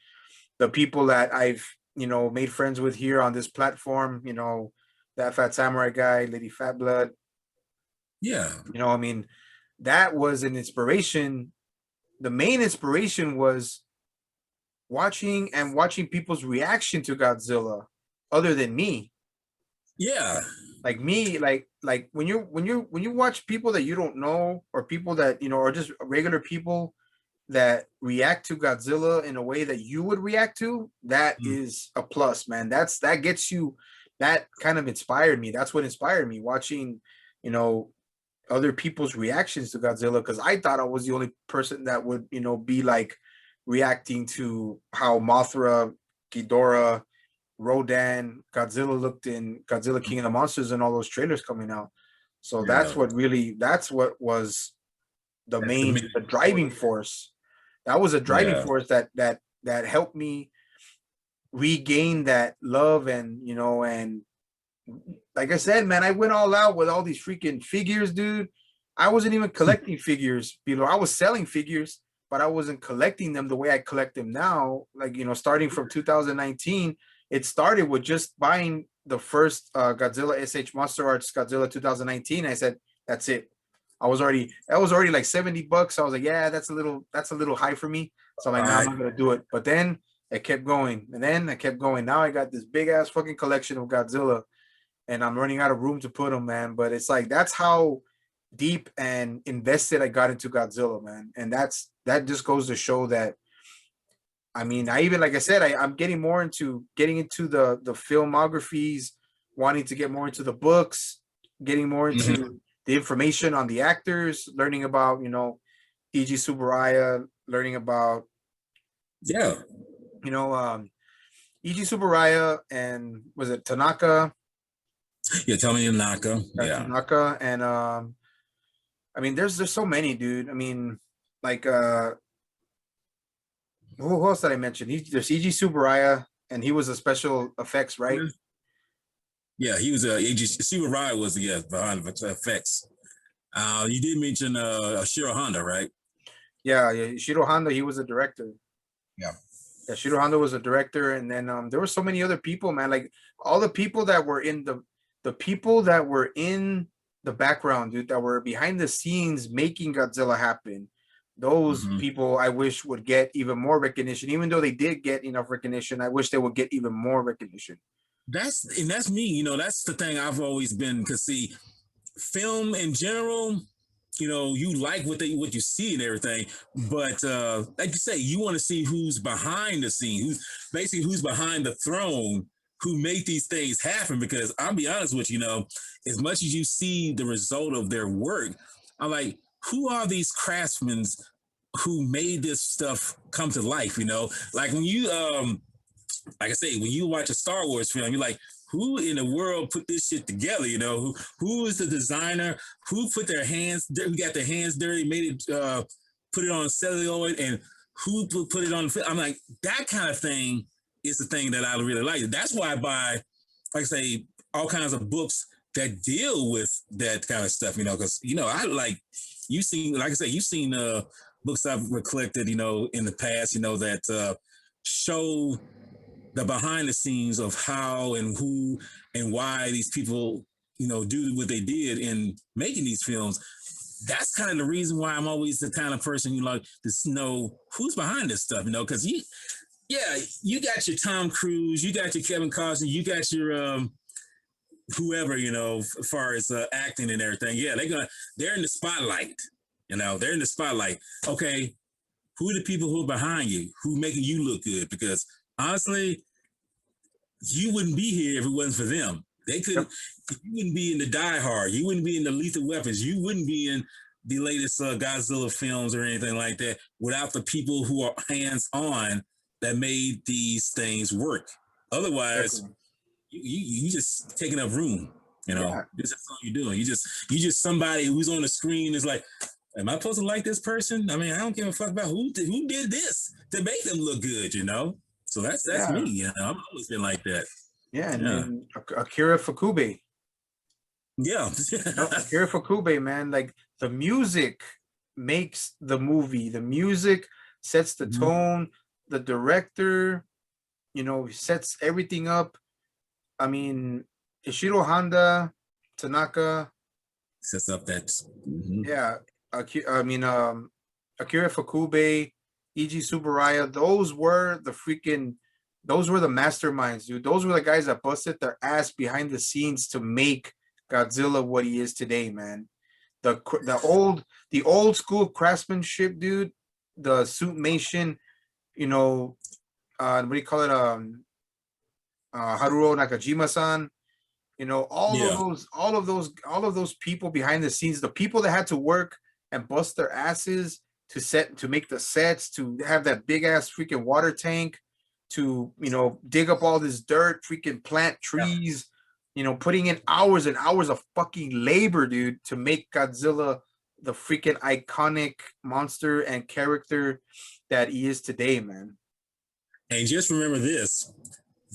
the people that I've made friends with here on this platform. That Fat Samurai guy, Lady Fat Blood. Yeah. I mean, that was an inspiration. The main inspiration was watching people's reaction to Godzilla, other than me. Yeah. Like me, like when you watch people that you don't know, or people that or just regular people that react to Godzilla in a way that you would react to, that is a plus, man. That gets you. That kind of inspired me. That's what inspired me, watching other people's reactions to Godzilla, because I thought I was the only person that would be like reacting to how Mothra, Ghidorah, Rodan, Godzilla looked in Godzilla King of the Monsters and all those trailers coming out. So Yeah. that's what was the That's the main main the driving force. That was a driving Yeah. force that helped me regain that love, and like I said, man, I went all out with all these freaking figures, dude. I wasn't even collecting figures, I was selling figures, but I wasn't collecting them the way I collect them now. Like, starting from 2019, it started with just buying the first Godzilla SH Monster Arts Godzilla 2019. I said, that's it. That was already like $70. I was like, yeah, that's a little high for me. So I'm like, no, I'm not gonna do it. But then it kept going, and then I kept going. Now I got this big ass fucking collection of Godzilla, and I'm running out of room to put them, man. But it's like, that's how deep and invested I got into Godzilla, man. And that just goes to show that. I mean, I even, like I said, I'm getting into the filmographies, wanting to get more into the books, getting more into the information on the actors, learning about Eiji Tsuburaya, learning about Yeah. Eiji Tsuburaya, and was it Tanaka? Yeah. Tomi Tanaka. Yeah. Tanaka, and I mean, there's so many, dude. I mean, like who else did I mention? There's Eiji Tsuburaya, and he was a special effects, right? Yeah, he was Stephen Rye was behind the effects. You did mention Shiro Honda, right? Yeah, Shiro Honda, he was a director. Yeah. Yeah, Shiro Honda was a director, and then there were so many other people, man. Like all the people that were in the people that were in the background, dude, that were behind the scenes making Godzilla happen. Those people I wish would get even more recognition. Even though they did get enough recognition, I wish they would get even more recognition. That's me. That's the thing I've always been, because see, film in general, you like what you see and everything, but like you say, you want to see who's behind the scene, who's behind the throne, who make these things happen. Because I'll be honest with you, as much as you see the result of their work, I'm like, who are these craftsmen who made this stuff come to life? Like when you like I say, when you watch a Star Wars film, you're like, who in the world put this shit together? Who is the designer? Who put their hands? Who got their hands dirty? Made it, put it on celluloid, and who put it on the film? I'm like, that kind of thing is the thing that I really like. That's why I buy, like I say, all kinds of books that deal with that kind of stuff. Because I like you've seen, like I say, you've seen books I've collected, in the past, that show the behind the scenes of how and who and why these people, do what they did in making these films. That's kind of the reason why I'm always the kind of person to know who's behind this stuff, because you got your Tom Cruise, you got your Kevin Costner, you got your whoever, as far as acting and everything. Yeah, they're in the spotlight. They're in the spotlight. Okay, who are the people who are behind you, who making you look good? Because honestly, you wouldn't be here if it wasn't for them. They couldn't. You wouldn't be in the Die Hard. You wouldn't be in the Lethal Weapons. You wouldn't be in the latest Godzilla films or anything like that without the people who are hands-on that made these things work. Otherwise, you just taking up room. This is all you're doing. You just somebody who's on the screen is like, am I supposed to like this person? I mean, I don't give a fuck about who did this to make them look good. So that's me. I've always been like that. Yeah, and Akira Fukube. Yeah. Akira Fukube, man. Like, the music makes the movie. The music sets the tone. The director, sets everything up. I mean, Ishiro Honda, Tanaka sets up that. Yeah, Akira Fukube, Eiji Tsuburaya, those were the masterminds, dude. Those were the guys that busted their ass behind the scenes to make Godzilla what he is today, man. The old school craftsmanship, dude. The suitmation, what do you call it? Haruo Nakajima-san. All of those people behind the scenes, the people that had to work and bust their asses to make the sets, to have that big ass freaking water tank, to dig up all this dirt, freaking plant trees, putting in hours and hours of fucking labor, dude, to make Godzilla the freaking iconic monster and character that he is today, man. And just remember this: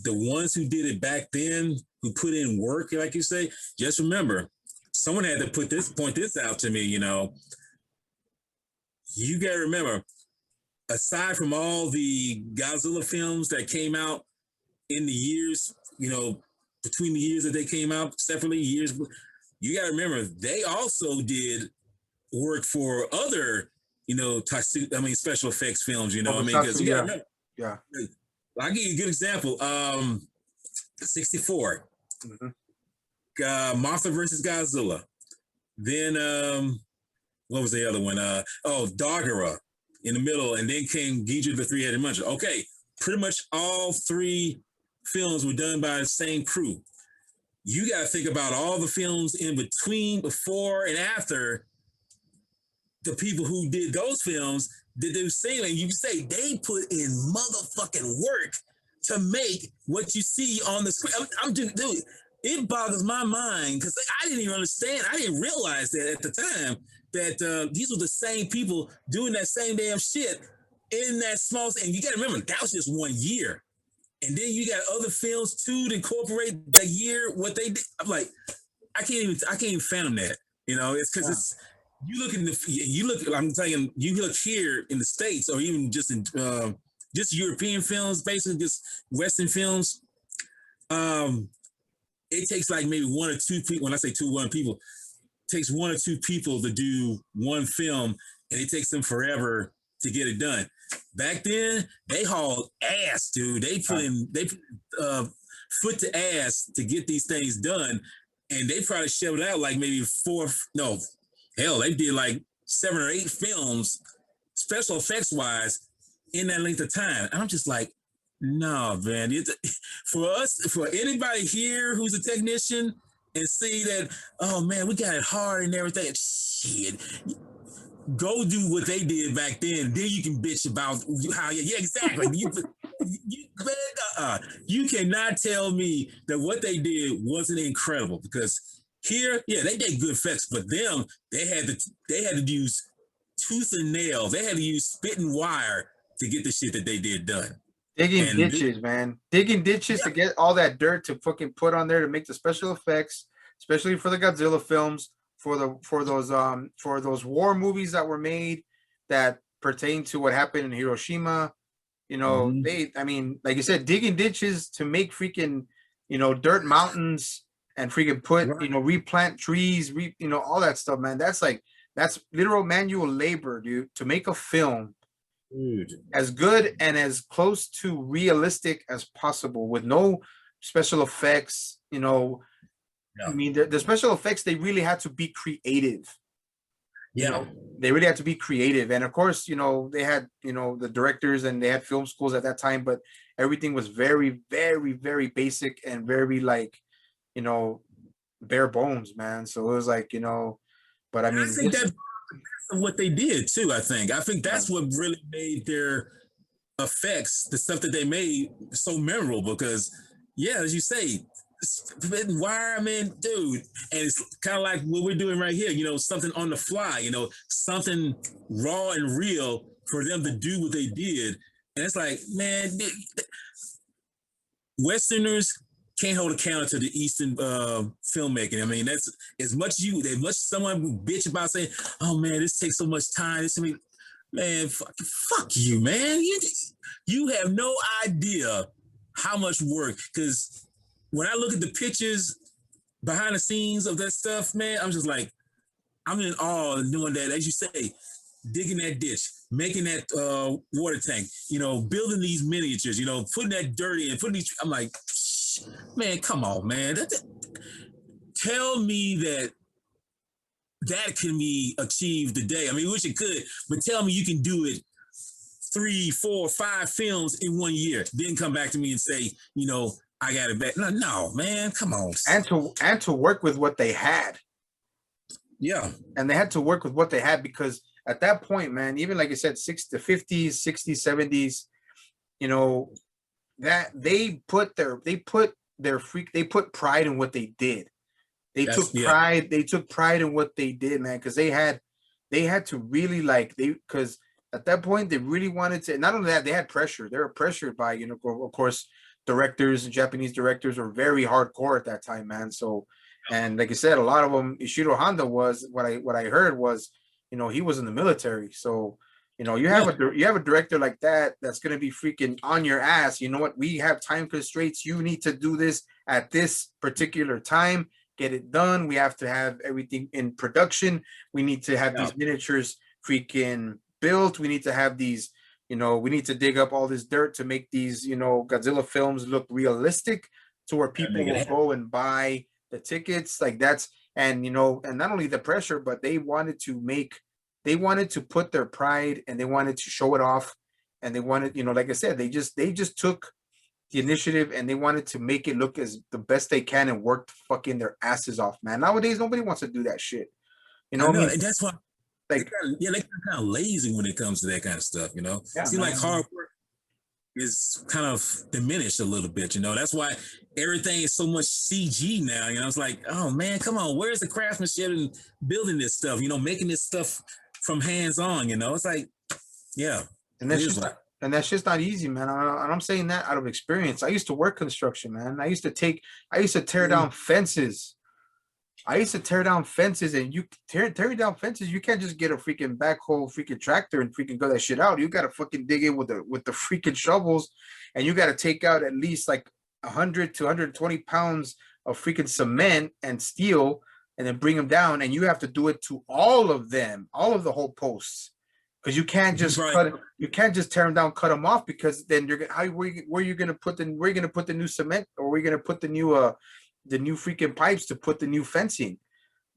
the ones who did it back then, who put in work, like you say, just remember, someone had to point this out to me. You got to remember, aside from all the Godzilla films that came out in the years, between the years that they came out separately, you got to remember, they also did work for other, special effects films, because you got to remember. Yeah. I'll give you a good example. 64. Mothra versus Godzilla. Then what was the other one? Dogora in the middle, and then came Ghidorah the Three-Headed Monster. Okay, pretty much all three films were done by the same crew. You got to think about all the films in between, before and after. The people who did those films did the same, and you say they put in motherfucking work to make what you see on the screen. Dude, it boggles my mind, because I didn't even understand. I didn't realize that at the time that these were the same people doing that same damn shit in that small. And you got to remember, that was just 1 year, and then you got other films too to incorporate that year what they did. I'm like, I can't even fathom that. It's because it's. I'm telling you, you look here in the States, or even just in just European films, basically just Western films. It takes like maybe one or two people. When I say one people, it takes one or two people to do one film, and it takes them forever to get it done. Back then, they hauled ass, dude. They put foot to ass to get these things done, and they probably shelled out like maybe Hell, they did like 7 or 8 films, special effects wise, in that length of time. And I'm just like, no, man. For us, for anybody here who's a technician and see that, oh man, we got it hard and everything. Shit, go do what they did back then. Then you can bitch about how, yeah, exactly. You cannot tell me that what they did wasn't incredible because here, yeah, they did good effects, but them, they had to use tooth and nail. They had to use spit and wire to get the shit that they did done. Digging And ditches, man. Digging ditches to get all that dirt to fucking put on there to make the special effects, especially for the Godzilla films, for those war movies that were made that pertain to what happened in Hiroshima. You know, Mhm. I mean, like you said, digging ditches to make freaking, dirt mountains and freaking put, Right. replant trees, all that stuff, man. That's literal manual labor, dude, to make a film Dude. as good and as close to realistic as possible with no special effects. I Yeah. mean, the special effects, they really had to be creative. you Yeah. know they really had to be creative, and of course, they had, the directors, and they had film schools at that time, but everything was very, very, very basic and very, like, you know bare bones, man. So it was like, but I And I mean, think this, that's what they did too. I think yeah. that's what really made their effects, the stuff that they made, so memorable because, yeah, as you say, wire, I mean, dude, and it's kind of like what we're doing right here, something on the fly, something raw and real for them to do what they did. And it's like, man, Westerners can't hold a candle to the Eastern filmmaking. I mean, that's as much someone bitch about saying, "Oh man, this takes so much time." Man, fuck you, man. You have no idea how much work. Because when I look at the pictures behind the scenes of that stuff, man, I'm just like, I'm in awe of doing that. As you say, digging that ditch, making that water tank, building these miniatures, putting that dirt in, putting these. I'm like, man, come on, man. Tell me that can be achieved today. I mean, wish it could, but tell me you can do it 3, 4, 5 films in 1 year. Then come back to me and say, I got it back. No, man, come on. And to work with what they had. Yeah. And they had to work with what they had, because at that point, man, even like I said, the 50s, 60s, 70s, that they put pride in what they did. Yeah. They took pride in what they did, man, because they had to really, like, because at that point they really wanted to. Not only that, they had pressure. They were pressured by, of course, directors. Japanese directors were very hardcore at that time, man. So, and like I said, a lot of them, Ishiro Honda was, what I heard was, he was in the military. So, Yeah. you have a director like that that's gonna be freaking on your ass. You know what? We have time constraints. You need to do this at this particular time. Get it done. We have to have everything in production. We need to have Yeah. these miniatures freaking built. We need to have these, we need to dig up all this dirt to make these, Godzilla films look realistic, to where people will go and buy the tickets. Like, that's, and, and not only the pressure, but they wanted to put their pride, and they wanted to show it off. And they wanted, like I said, they just took the initiative, and they wanted to make it look as the best they can, and worked fucking their asses off, man. Nowadays, nobody wants to do that shit. I What I know. mean? And that's why Like, they're kind of lazy when it comes to that kind of stuff, yeah, Seem like man. hard work is kind of diminished a little bit, That's why everything is so much CG now. It's like, oh man, come on, where's the craftsmanship in building this stuff? Making this stuff from hands on. It's like, yeah, And it that's is just like, and that's just not easy, man. And I'm saying that out of experience. I used to work construction, man. I used to tear down fences. And you tearing down fences, you can't just get a freaking backhoe, freaking tractor, and freaking go that shit out. You gotta fucking dig in with the freaking shovels, and you gotta take out at least like 100 to 120 pounds of freaking cement and steel, and then bring them down. And you have to do it to all of them, all of the whole posts, because right. you can't just tear them down, cut them off, because then you're gonna, where you gonna put the new cement, or where you gonna put the new freaking pipes to put the new fencing.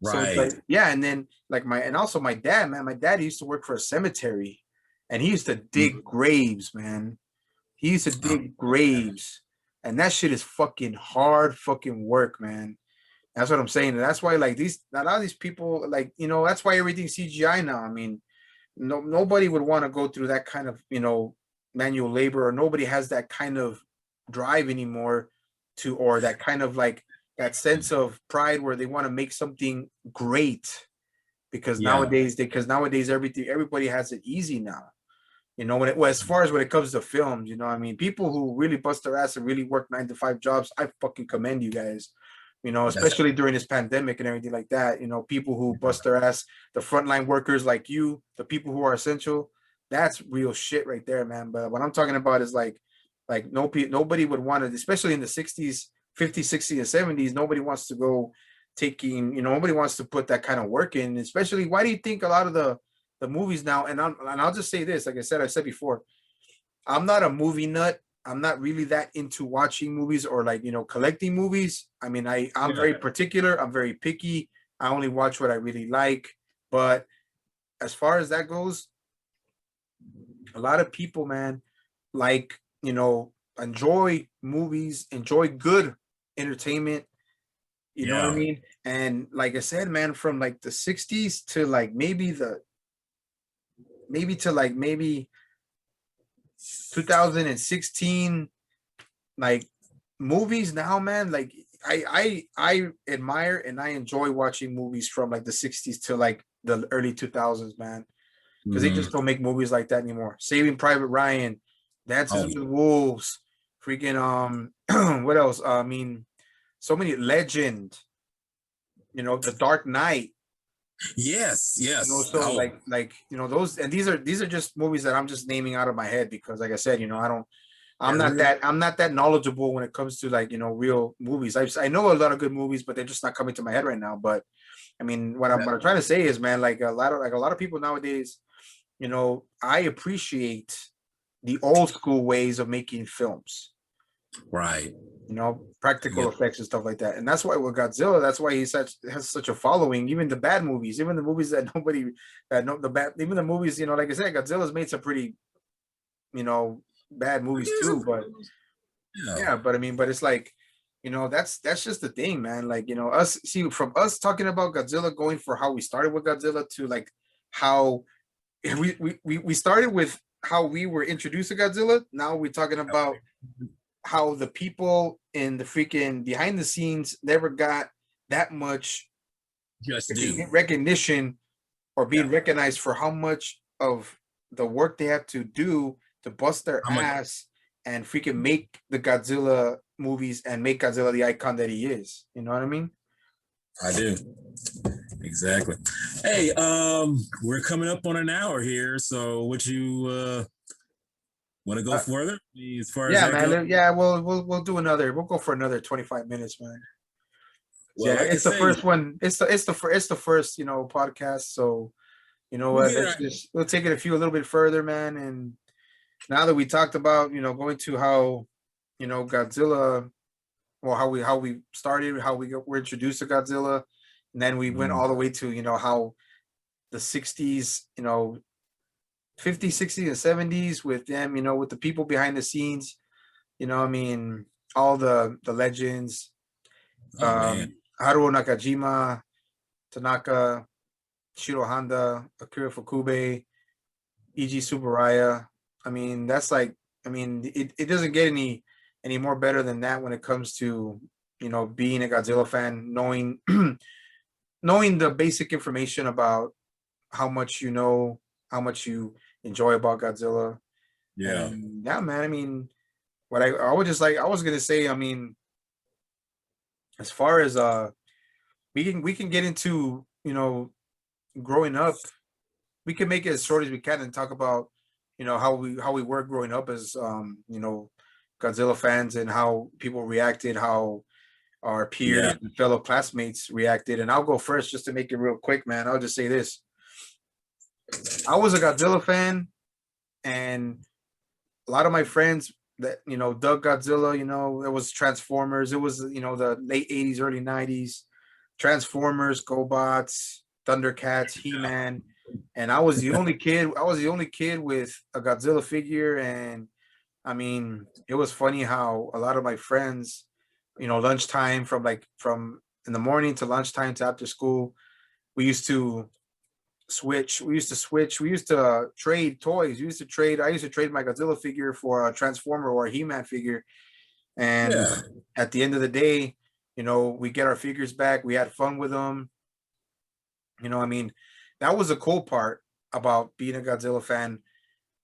So it's Right. like, yeah, and then like and also my dad, man, my dad used to work for a cemetery, and he used to dig Mhm. graves, man. He used to Oh, dig graves, and that shit is fucking hard fucking work, man. That's what I'm saying. And that's why like a lot of these people, like, that's why everything's CGI now. I mean, nobody would want to go through that kind of, manual labor, or nobody has that kind of drive anymore or that kind of like that sense of pride where they want to make something great, yeah. because nowadays everybody has it easy now. As far as when it comes to films, I mean, people who really bust their ass and really work 9 to 5 jobs, I fucking commend you guys. That's Especially during this pandemic and everything like that. People who bust their ass, the frontline workers like you, the people who are essential. That's real shit right there, man. But what I'm talking about is like nobody would want to, especially in the 60s, 50s, 60s, and 70s. Nobody wants to go nobody wants to put that kind of work in. Especially, why do you think a lot of the movies now, and I'll just say this, like I said before, I'm not a movie nut. I'm not really that into watching movies or like, collecting movies. I mean, I'm yeah. very particular. I'm very picky. I only watch what I really like. But as far as that goes, a lot of people, man, like, enjoy movies, enjoy good entertainment. You know what I Yeah. mean? And like I said, man, from like the 60s to like maybe 2016, like movies now, man, like I admire and I enjoy watching movies from like the 60s to like the early 2000s, man, because they Hmm. just don't make movies like that anymore. Saving Private Ryan, Dances Oh, with Wolves, freaking what else? I mean, so many Legend, The Dark Knight, yes. Yes. so Oh, like those, and these are just movies that I'm just naming out of my head because like I said, I don't I'm not that knowledgeable when it comes to like real movies. I know a lot of good movies, but they're just not coming to my head right now. But I mean, what I'm trying to say is, man, like a lot of people nowadays, I appreciate the old school ways of making films. right. Practical Yeah. effects and stuff like that. And that's why with Godzilla, that's why has such a following. Even the bad movies, even the movies that nobody that no the bad even the movies, like I said, Godzilla's made some pretty, you know, bad movies too. But Yeah. yeah, but I mean, but it's like, that's just the thing, man. Like, from us talking about Godzilla, going for how we started with Godzilla to like how we started with how we were introduced to Godzilla. Now we're talking about how the people in the freaking behind the scenes never got that much Just do. recognition or Yeah. being recognized for how much of the work they have to do to bust their How much? ass and freaking make the Godzilla movies and make Godzilla the icon that he is. You know what I mean? I do. Exactly. Hey, we're coming up on an hour here, so would you want to go Uh, further as far as yeah, that goes? man. Yeah, we'll do another. We'll go for another 25 minutes, man. Well, Yeah, like I it's the say, first one. It's the first podcast. So you know we what? get our We'll take it a little bit further, man. And now that we talked about, going to how, Godzilla, well, how we started, how were introduced to Godzilla, and then we went mm, all the way to, how the 60s, 50s, 60s, and 70s with them, with the people behind the scenes, I mean, all the legends, oh man. Haruo Nakajima, Tanaka, Shiro Honda, Akira Fukube, E.G. Subaraya. I mean, that's like, I mean, it doesn't get any more better than that when it comes to, being a Godzilla fan, knowing the basic information about how much how much you enjoy about Godzilla. Yeah. And yeah, man, I mean, what I would just like, I was gonna say, I mean, as far as we can get into, growing up, we can make it as short as we can and talk about, how we were growing up as Godzilla fans and how people reacted, how our Yeah. peers and fellow classmates reacted. And I'll go first just to make it real quick, man. I'll just say this. I was a Godzilla fan, and a lot of my friends that dug Godzilla, it was Transformers, it was the late 80s, early 90s. Transformers, GoBots, Thundercats, He-Man, and I was the only kid. I was the only kid with a Godzilla figure, and I mean, it was funny how a lot of my friends, lunchtime from in the morning to lunchtime to after school, we used to switch. We used to switch. We used to trade toys. We used to trade. I used to trade my Godzilla figure for a Transformer or a He-Man figure, and Yeah. at the end of the day, we get our figures back. We had fun with them. I mean, that was the cool part about being a Godzilla fan.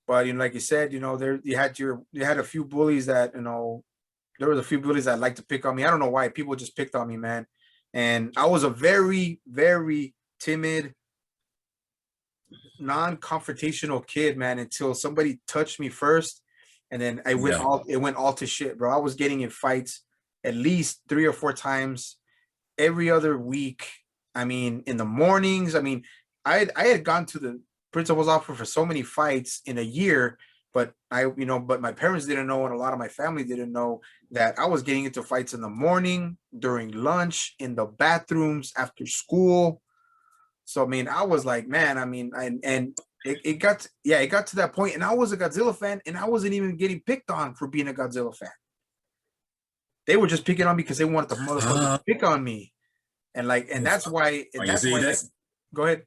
But like you said, there you had a few bullies that there was a few bullies that like to pick on me. I don't know why people just picked on me, man. And I was a very, very timid, non-confrontational kid, man, until somebody touched me first, and then Yeah. it went all to shit, bro. I was getting in fights at least 3 or 4 times every other week. I mean, in the mornings. I mean, I had gone to the principal's office for so many fights in a year, but but my parents didn't know, and a lot of my family didn't know that I was getting into fights in the morning, during lunch, in the bathrooms, after school. So I mean, I was like, man, I mean, and it got it got to that point, and I was a Godzilla fan, and I wasn't even getting picked on for being a Godzilla fan. They were just picking on me because they wanted the motherfuckers to pick on me, and that's why, You see, like, that's go ahead,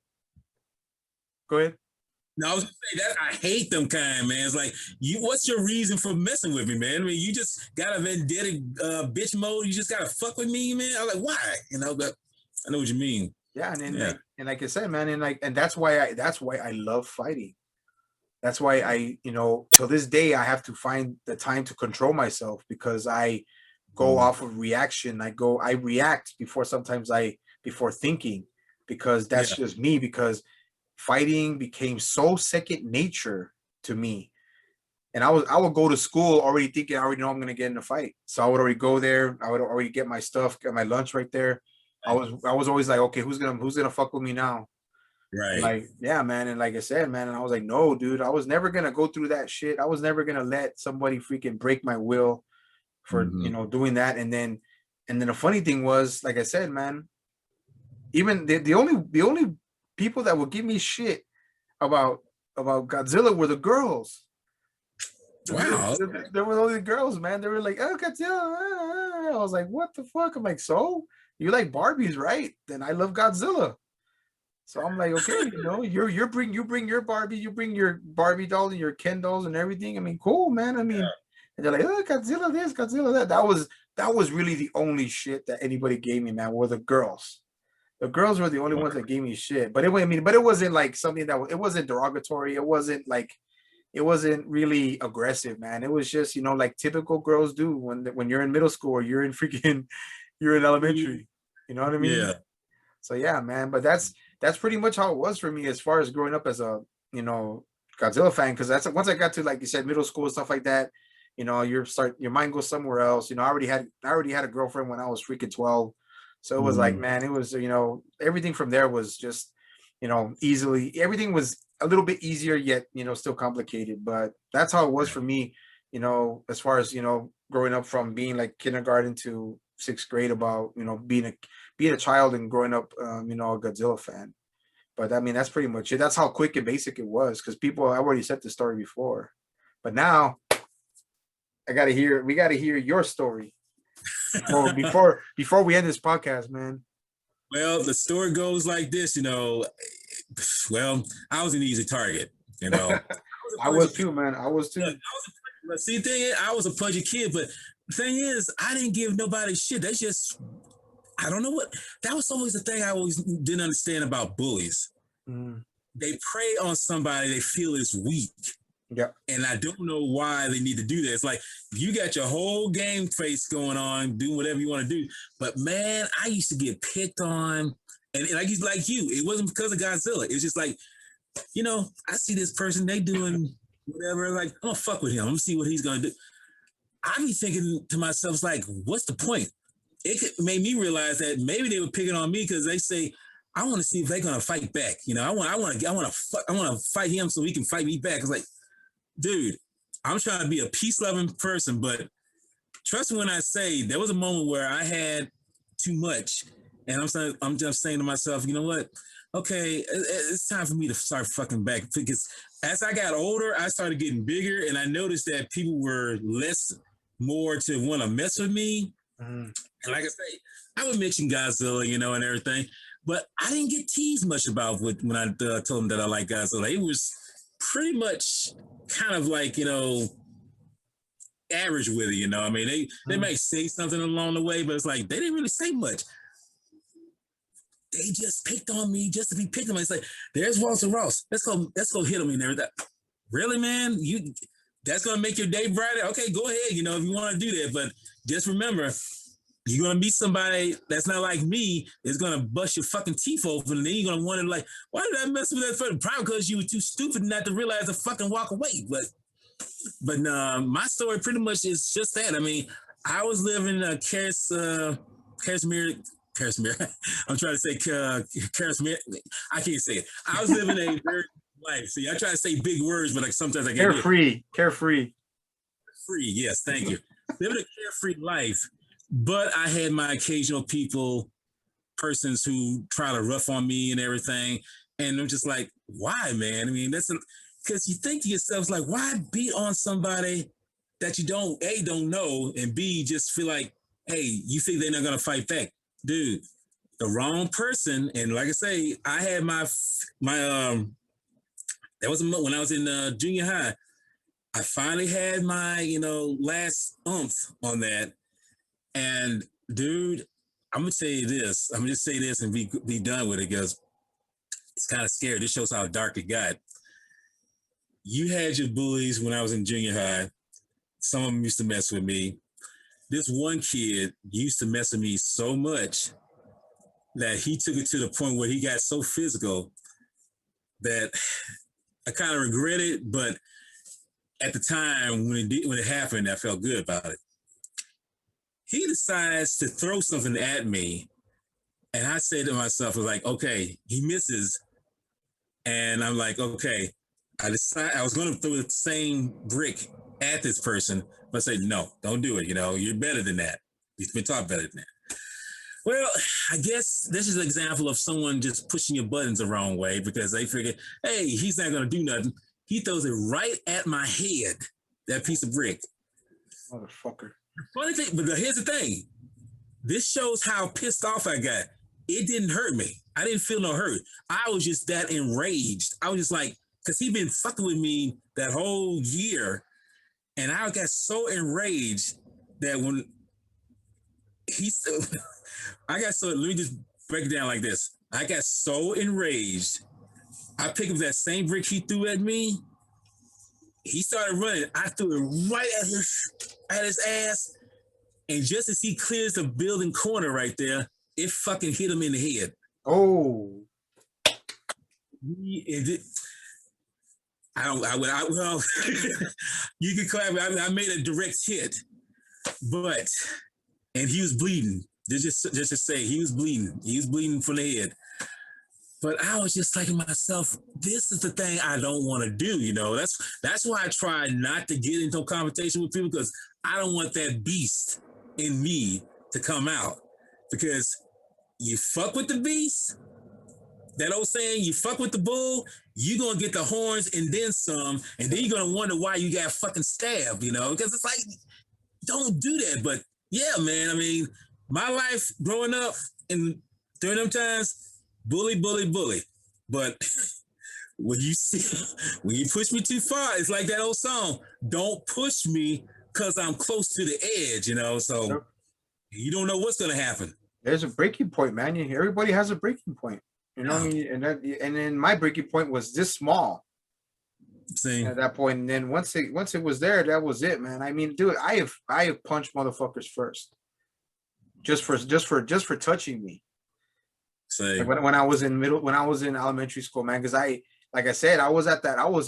go ahead. no, I was gonna say that I hate them kind, man. It's like you. What's your reason for messing with me, man? I mean, you just got a vendetta, bitch mode. You just gotta fuck with me, man. I'm like, why? But I know what you mean. Yeah, and then Yeah. like I said, man, and that's why I love fighting. That's why till this day I have to find the time to control myself, because I go off of reaction. I react before thinking, because that's Yeah. just me, because fighting became so second nature to me. And I would go to school already thinking I already know I'm gonna get in a fight. So I would already go there. I would already get my stuff, get my lunch right there. I was always like, okay, who's gonna fuck with me now? And Right. like, yeah, man. And like I said, man, and I was like, no, dude, I was never gonna go through that shit. I was never gonna let somebody freaking break my will for Mm-hmm. doing that. And then the funny thing was, like I said, man, even the only people that would give me shit about Godzilla were the girls. Wow. There were only girls, man. They were like, "Oh, Godzilla." I was like, "What the fuck?" I'm like, "So you like Barbies, right? Then I love Godzilla." So I'm like, "Okay, you bring your Barbie, you bring your Barbie dolls and your Ken dolls and everything. I mean, cool, man. I mean," and they're like, "Oh, Godzilla this, Godzilla that." That was really the only shit that anybody gave me, man. Were the girls. The girls were the only ones that gave me shit. But it wasn't like something it wasn't derogatory. It wasn't really aggressive, man. It was just, like typical girls do when you're in middle school or you're in freaking you're in elementary. You know what I mean? Yeah. So yeah, man. But that's pretty much how it was for me as far as growing up as a you know Godzilla fan. Because that's once I got to, like you said, middle school and stuff like that. Your mind goes somewhere else. I already had a girlfriend when I was freaking 12. So it was like, Mm-hmm. man, it was everything from there was just easily, everything was a little bit easier, yet still complicated. But that's how it was for me, as far as growing up from being like kindergarten to sixth grade, about being a child and growing up, a Godzilla fan. But I mean, that's pretty much it. That's how quick and basic it was, because I already said the story before. But now we gotta hear your story before we end this podcast, man. Well, the story goes like this, Well, I was an easy target, I was too, man. I was Yeah, too. but see, thing is, I was a pudgy kid, but the thing is, I didn't give nobody shit. That's just, I don't know what. That was always the thing I always didn't understand about bullies. Mm, They prey on somebody they feel is weak, yeah. and I don't know why they need to do that. It's like you got your whole game face going on, do whatever you want to do. But man, I used to get picked on, and like you, it wasn't because of Godzilla. It's just like, I see this person, they doing whatever. Like, I'm gonna fuck with him. I'm gonna see what he's gonna do. I be thinking to myself, it's like, what's the point? It made me realize that maybe they were picking on me because they say, I want to see if they're gonna fight back. I want to fight him so he can fight me back. It's like, dude, I'm trying to be a peace loving person, but trust me when I say there was a moment where I had too much, And I'm just saying to myself, you know what? Okay, it's time for me to start fucking back, because as I got older, I started getting bigger, and I noticed that people were more to want to mess with me. Mhm. And like I say, I would mention Godzilla, and everything, but I didn't get teased much about when I told them that I like Godzilla. It was pretty much kind of like, average with it, I mean, they might say something along the way, but it's like they didn't really say much. They just picked on me just to be picked on me. It's like, there's Walter Ross. Let's go hit him and everything. Really, man? That's gonna make your day brighter? Okay, go ahead, if you want to do that. But just remember, you're gonna meet somebody that's not like me, is gonna bust your fucking teeth open, and then you're gonna wonder, like, why did I mess with that friend? Probably because you were too stupid not to realize to fucking walk away. But my story pretty much is just that. I mean, I was living Casimir. I'm trying to say Casimir. I can't say it. I was living a very life. See, I try to say big words, but like sometimes I get Carefree. Free. Yes, thank you. Living a carefree life, but I had my occasional persons who try to rough on me and everything, and I'm just like, why, man? I mean, because you think to yourself, like, why beat on somebody that you don't know, and B, just feel like, hey, you think they're not gonna fight back, dude? The wrong person. And like I say, I had my that was when I was in junior high. I finally had my last oomph on that, and dude, I'm gonna tell you this. I'm gonna just say this and be done with it, because it's kind of scary. This shows how dark it got. You had your bullies when I was in junior high. Some of them used to mess with me. This one kid used to mess with me so much that he took it to the point where he got so physical that I kind of regret it. But at the time when it happened, I felt good about it. He decides to throw something at me, and I said to myself, I was like, okay, he misses. And I'm like, okay, I decided I was going to throw the same brick at this person, but I said, no, don't do it. You're better than that. You've been taught better than that. Well, I guess this is an example of someone just pushing your buttons the wrong way, because they figure, hey, he's not going to do nothing. He throws it right at my head, that piece of brick. Motherfucker. Funny thing, but here's the thing. This shows how pissed off I got. It didn't hurt me. I didn't feel no hurt. I was just that enraged. I was just like, because he'd been fucking with me that whole year. And I got so enraged that when let me just break it down like this. I got so enraged. I picked up that same brick he threw at me. He started running. I threw it right at his ass. And just as he clears the building corner right there, it fucking hit him in the head. Oh. Well, you can clap. I made a direct hit, and he was bleeding. Just to say, he was bleeding. He was bleeding from the head. But I was just thinking to myself, this is the thing I don't want to do. That's why I try not to get into a conversation with people, because I don't want that beast in me to come out. Because you fuck with the beast, that old saying, you fuck with the bull, you're going to get the horns and then some, and then you're going to wonder why you got fucking stabbed, because it's like, don't do that. But yeah, man, I mean, my life growing up and during them times, bully. But when you push me too far, it's like that old song, don't push me because I'm close to the edge, so you don't know what's going to happen. There's a breaking point, man. Everybody has a breaking point. And then my breaking point was this small. Same. At that point, and then once it was there, that was it, man. I mean, dude, I have punched motherfuckers first, just for touching me. Same. Like when I was in elementary school, man, because like I said, I was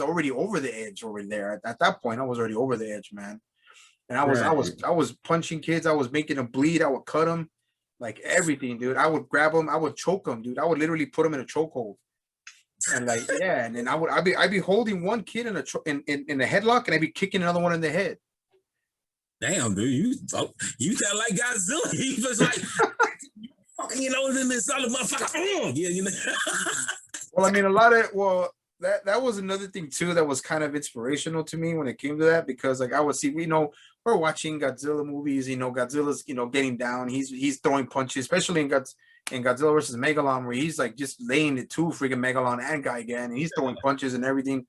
already over the edge over there. At that point, I was already over the edge, man. And I was punching kids. I was making them bleed. I would cut them. Like everything, dude. I would grab them. I would choke them, dude. I would literally put them in a chokehold, and like, yeah. And then I'd be holding one kid in a headlock, and I'd be kicking another one in the head. Damn, dude, you sound like Godzilla. He was like, fucking, you know, then this other motherfucker. Yeah, you know. Well, I mean, a lot of that was another thing too that was kind of inspirational to me when it came to that, because like I would see, we're watching Godzilla movies, Godzilla's getting down, he's throwing punches, especially in Godzilla versus Megalon, where he's like just laying it to freaking Megalon and Gigan, and he's throwing punches and everything.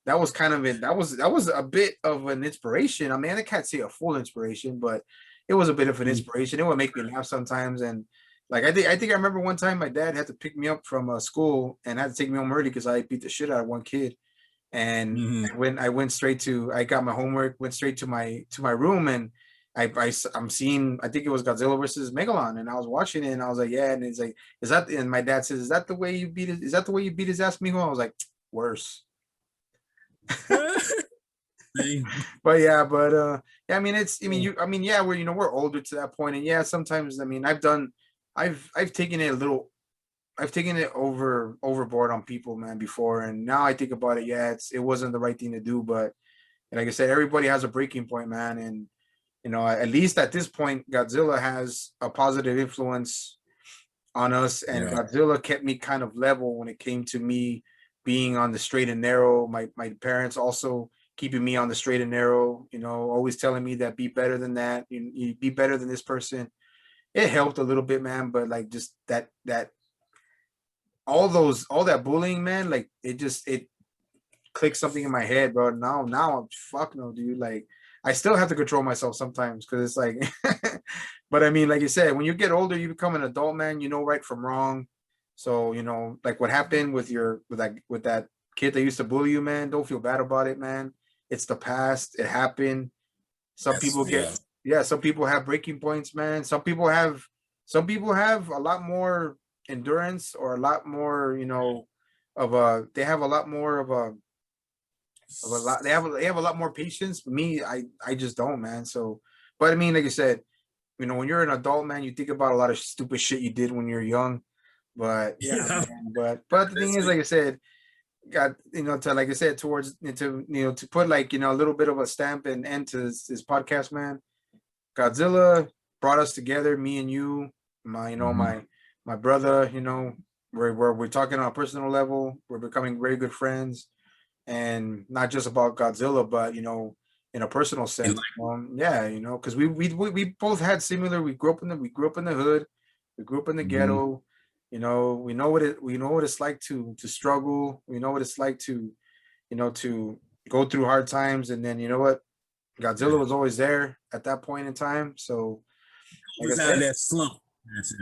That was kind of it. That was a bit of an inspiration. I mean, I can't say a full inspiration, but it was a bit of an inspiration. It would make me laugh sometimes, and like I think I remember one time my dad had to pick me up from school and had to take me home early because I beat the shit out of one kid. And when I went straight to, I got my homework, went straight to my room, and I'm seeing, I think it was Godzilla versus Megalon, and I was watching it, and I was like, yeah, and it's like, is that? And my dad says, is that the way you beat it? Is that the way you beat his ass, Mijo? I was like, worse. But yeah, yeah, I mean, yeah, we're older to that point, and yeah, sometimes, I mean, I've taken it a little, I've taken it overboard on people, man, before, and now I think about it, yeah, it wasn't the right thing to do, but like I said, everybody has a breaking point, man, and at least at this point, Godzilla has a positive influence on us, and Godzilla kept me kind of level when it came to me being on the straight and narrow. My parents also keeping me on the straight and narrow, always telling me that be better than that, you be better than this person. It helped a little bit, man, but like just that all that bullying, man, like it clicked something in my head, bro. Now I'm fuck no, dude. Like I still have to control myself sometimes because it's like, but I mean, like you said, when you get older, you become an adult, man. You know right from wrong. So like what happened with that kid that used to bully you, man. Don't feel bad about it, man. It's the past. It happened. Some people some people have breaking points, man. Some people have a lot more endurance, or a lot more, they have a lot more they have a lot more patience. Me, I just don't, man. So, but I mean, like I said, when you're an adult, man, you think about a lot of stupid shit you did when you're young. But yeah, man, but the thing is, like I said, got to, like I said, towards to put like a little bit of a stamp and end to this podcast, man. Godzilla brought us together, me and you, my brother. We're talking on a personal level. We're becoming very good friends, and not just about Godzilla, but in a personal sense. Yeah, because we both had similar. We grew up in the hood. We grew up in the ghetto. We know what it's like to struggle. We know what it's like to to go through hard times, and then what, Godzilla was always there at that point in time. So like I said, that slump.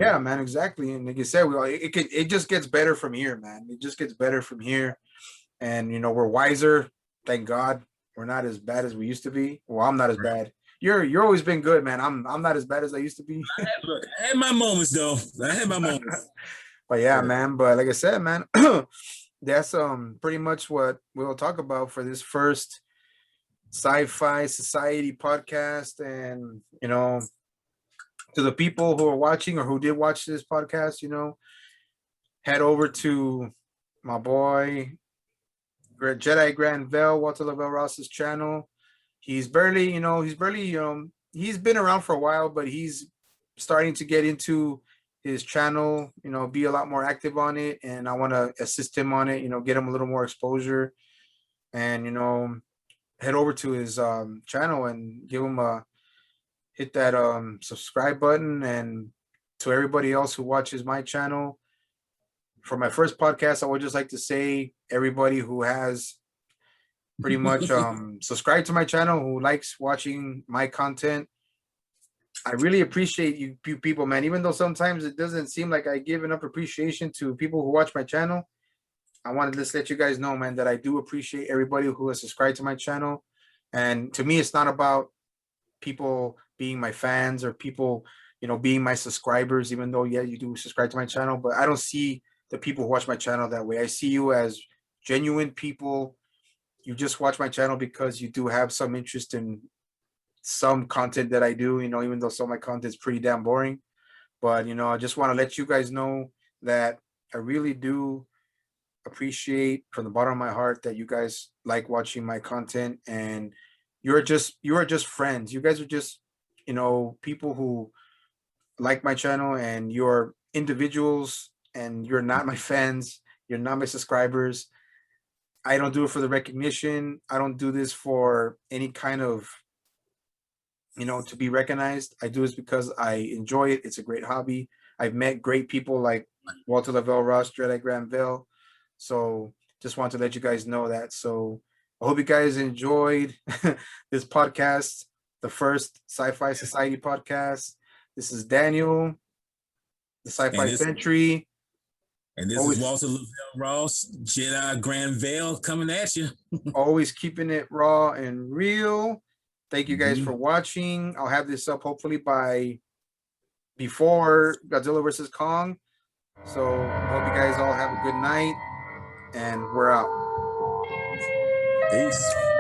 Yeah, man, exactly. And like you said, it just gets better from here, man. It just gets better from here. And we're wiser. Thank God. We're not as bad as we used to be. Well, I'm not as bad. You're always been good, man. I'm not as bad as I used to be. I had my moments though. I had my moments. But yeah, man. But like I said, man, that's pretty much what we'll talk about for this first Sci-Fi Society podcast. And to the people who are watching or who did watch this podcast, head over to my boy Jedi Grand Vel, Walter Lavelle Ross's channel. He's barely, he's been around for a while, but he's starting to get into his channel, be a lot more active on it. And I want to assist him on it, get him a little more exposure. And, head over to his channel and give him hit that subscribe button. And to everybody else who watches my channel, for my first podcast, I would just like to say, everybody who has pretty much subscribed to my channel, who likes watching my content, I really appreciate you people, man. Even though sometimes it doesn't seem like I give enough appreciation to people who watch my channel, I wanted to just let you guys know, man, that I do appreciate everybody who has subscribed to my channel. And to me, it's not about people being my fans or people, being my subscribers, even though, yeah, you do subscribe to my channel, but I don't see the people who watch my channel that way. I see you as genuine people. You just watch my channel because you do have some interest in some content that I do, even though some of my content is pretty damn boring. But, I just want to let you guys know that I really do appreciate from the bottom of my heart that you guys like watching my content, and you are just friends. You guys are just, people who like my channel, and you're individuals and you're not my fans, you're not my subscribers, I don't do it for the recognition. I don't do this for any kind of, to be recognized. I do this because I enjoy it. It's a great hobby. I've met great people like Walter Lavelle Ross, Dread Granville. So just want to let you guys know that. So I hope you guys enjoyed this podcast, the first Sci-Fi Society podcast. This is Daniel, the Sci-Fi Century. And this is Walter Lavelle Ross, Jedi Granville coming at you. Always keeping it raw and real. Thank you guys for watching. I'll have this up hopefully before Godzilla vs. Kong. So hope you guys all have a good night, and we're out. Peace.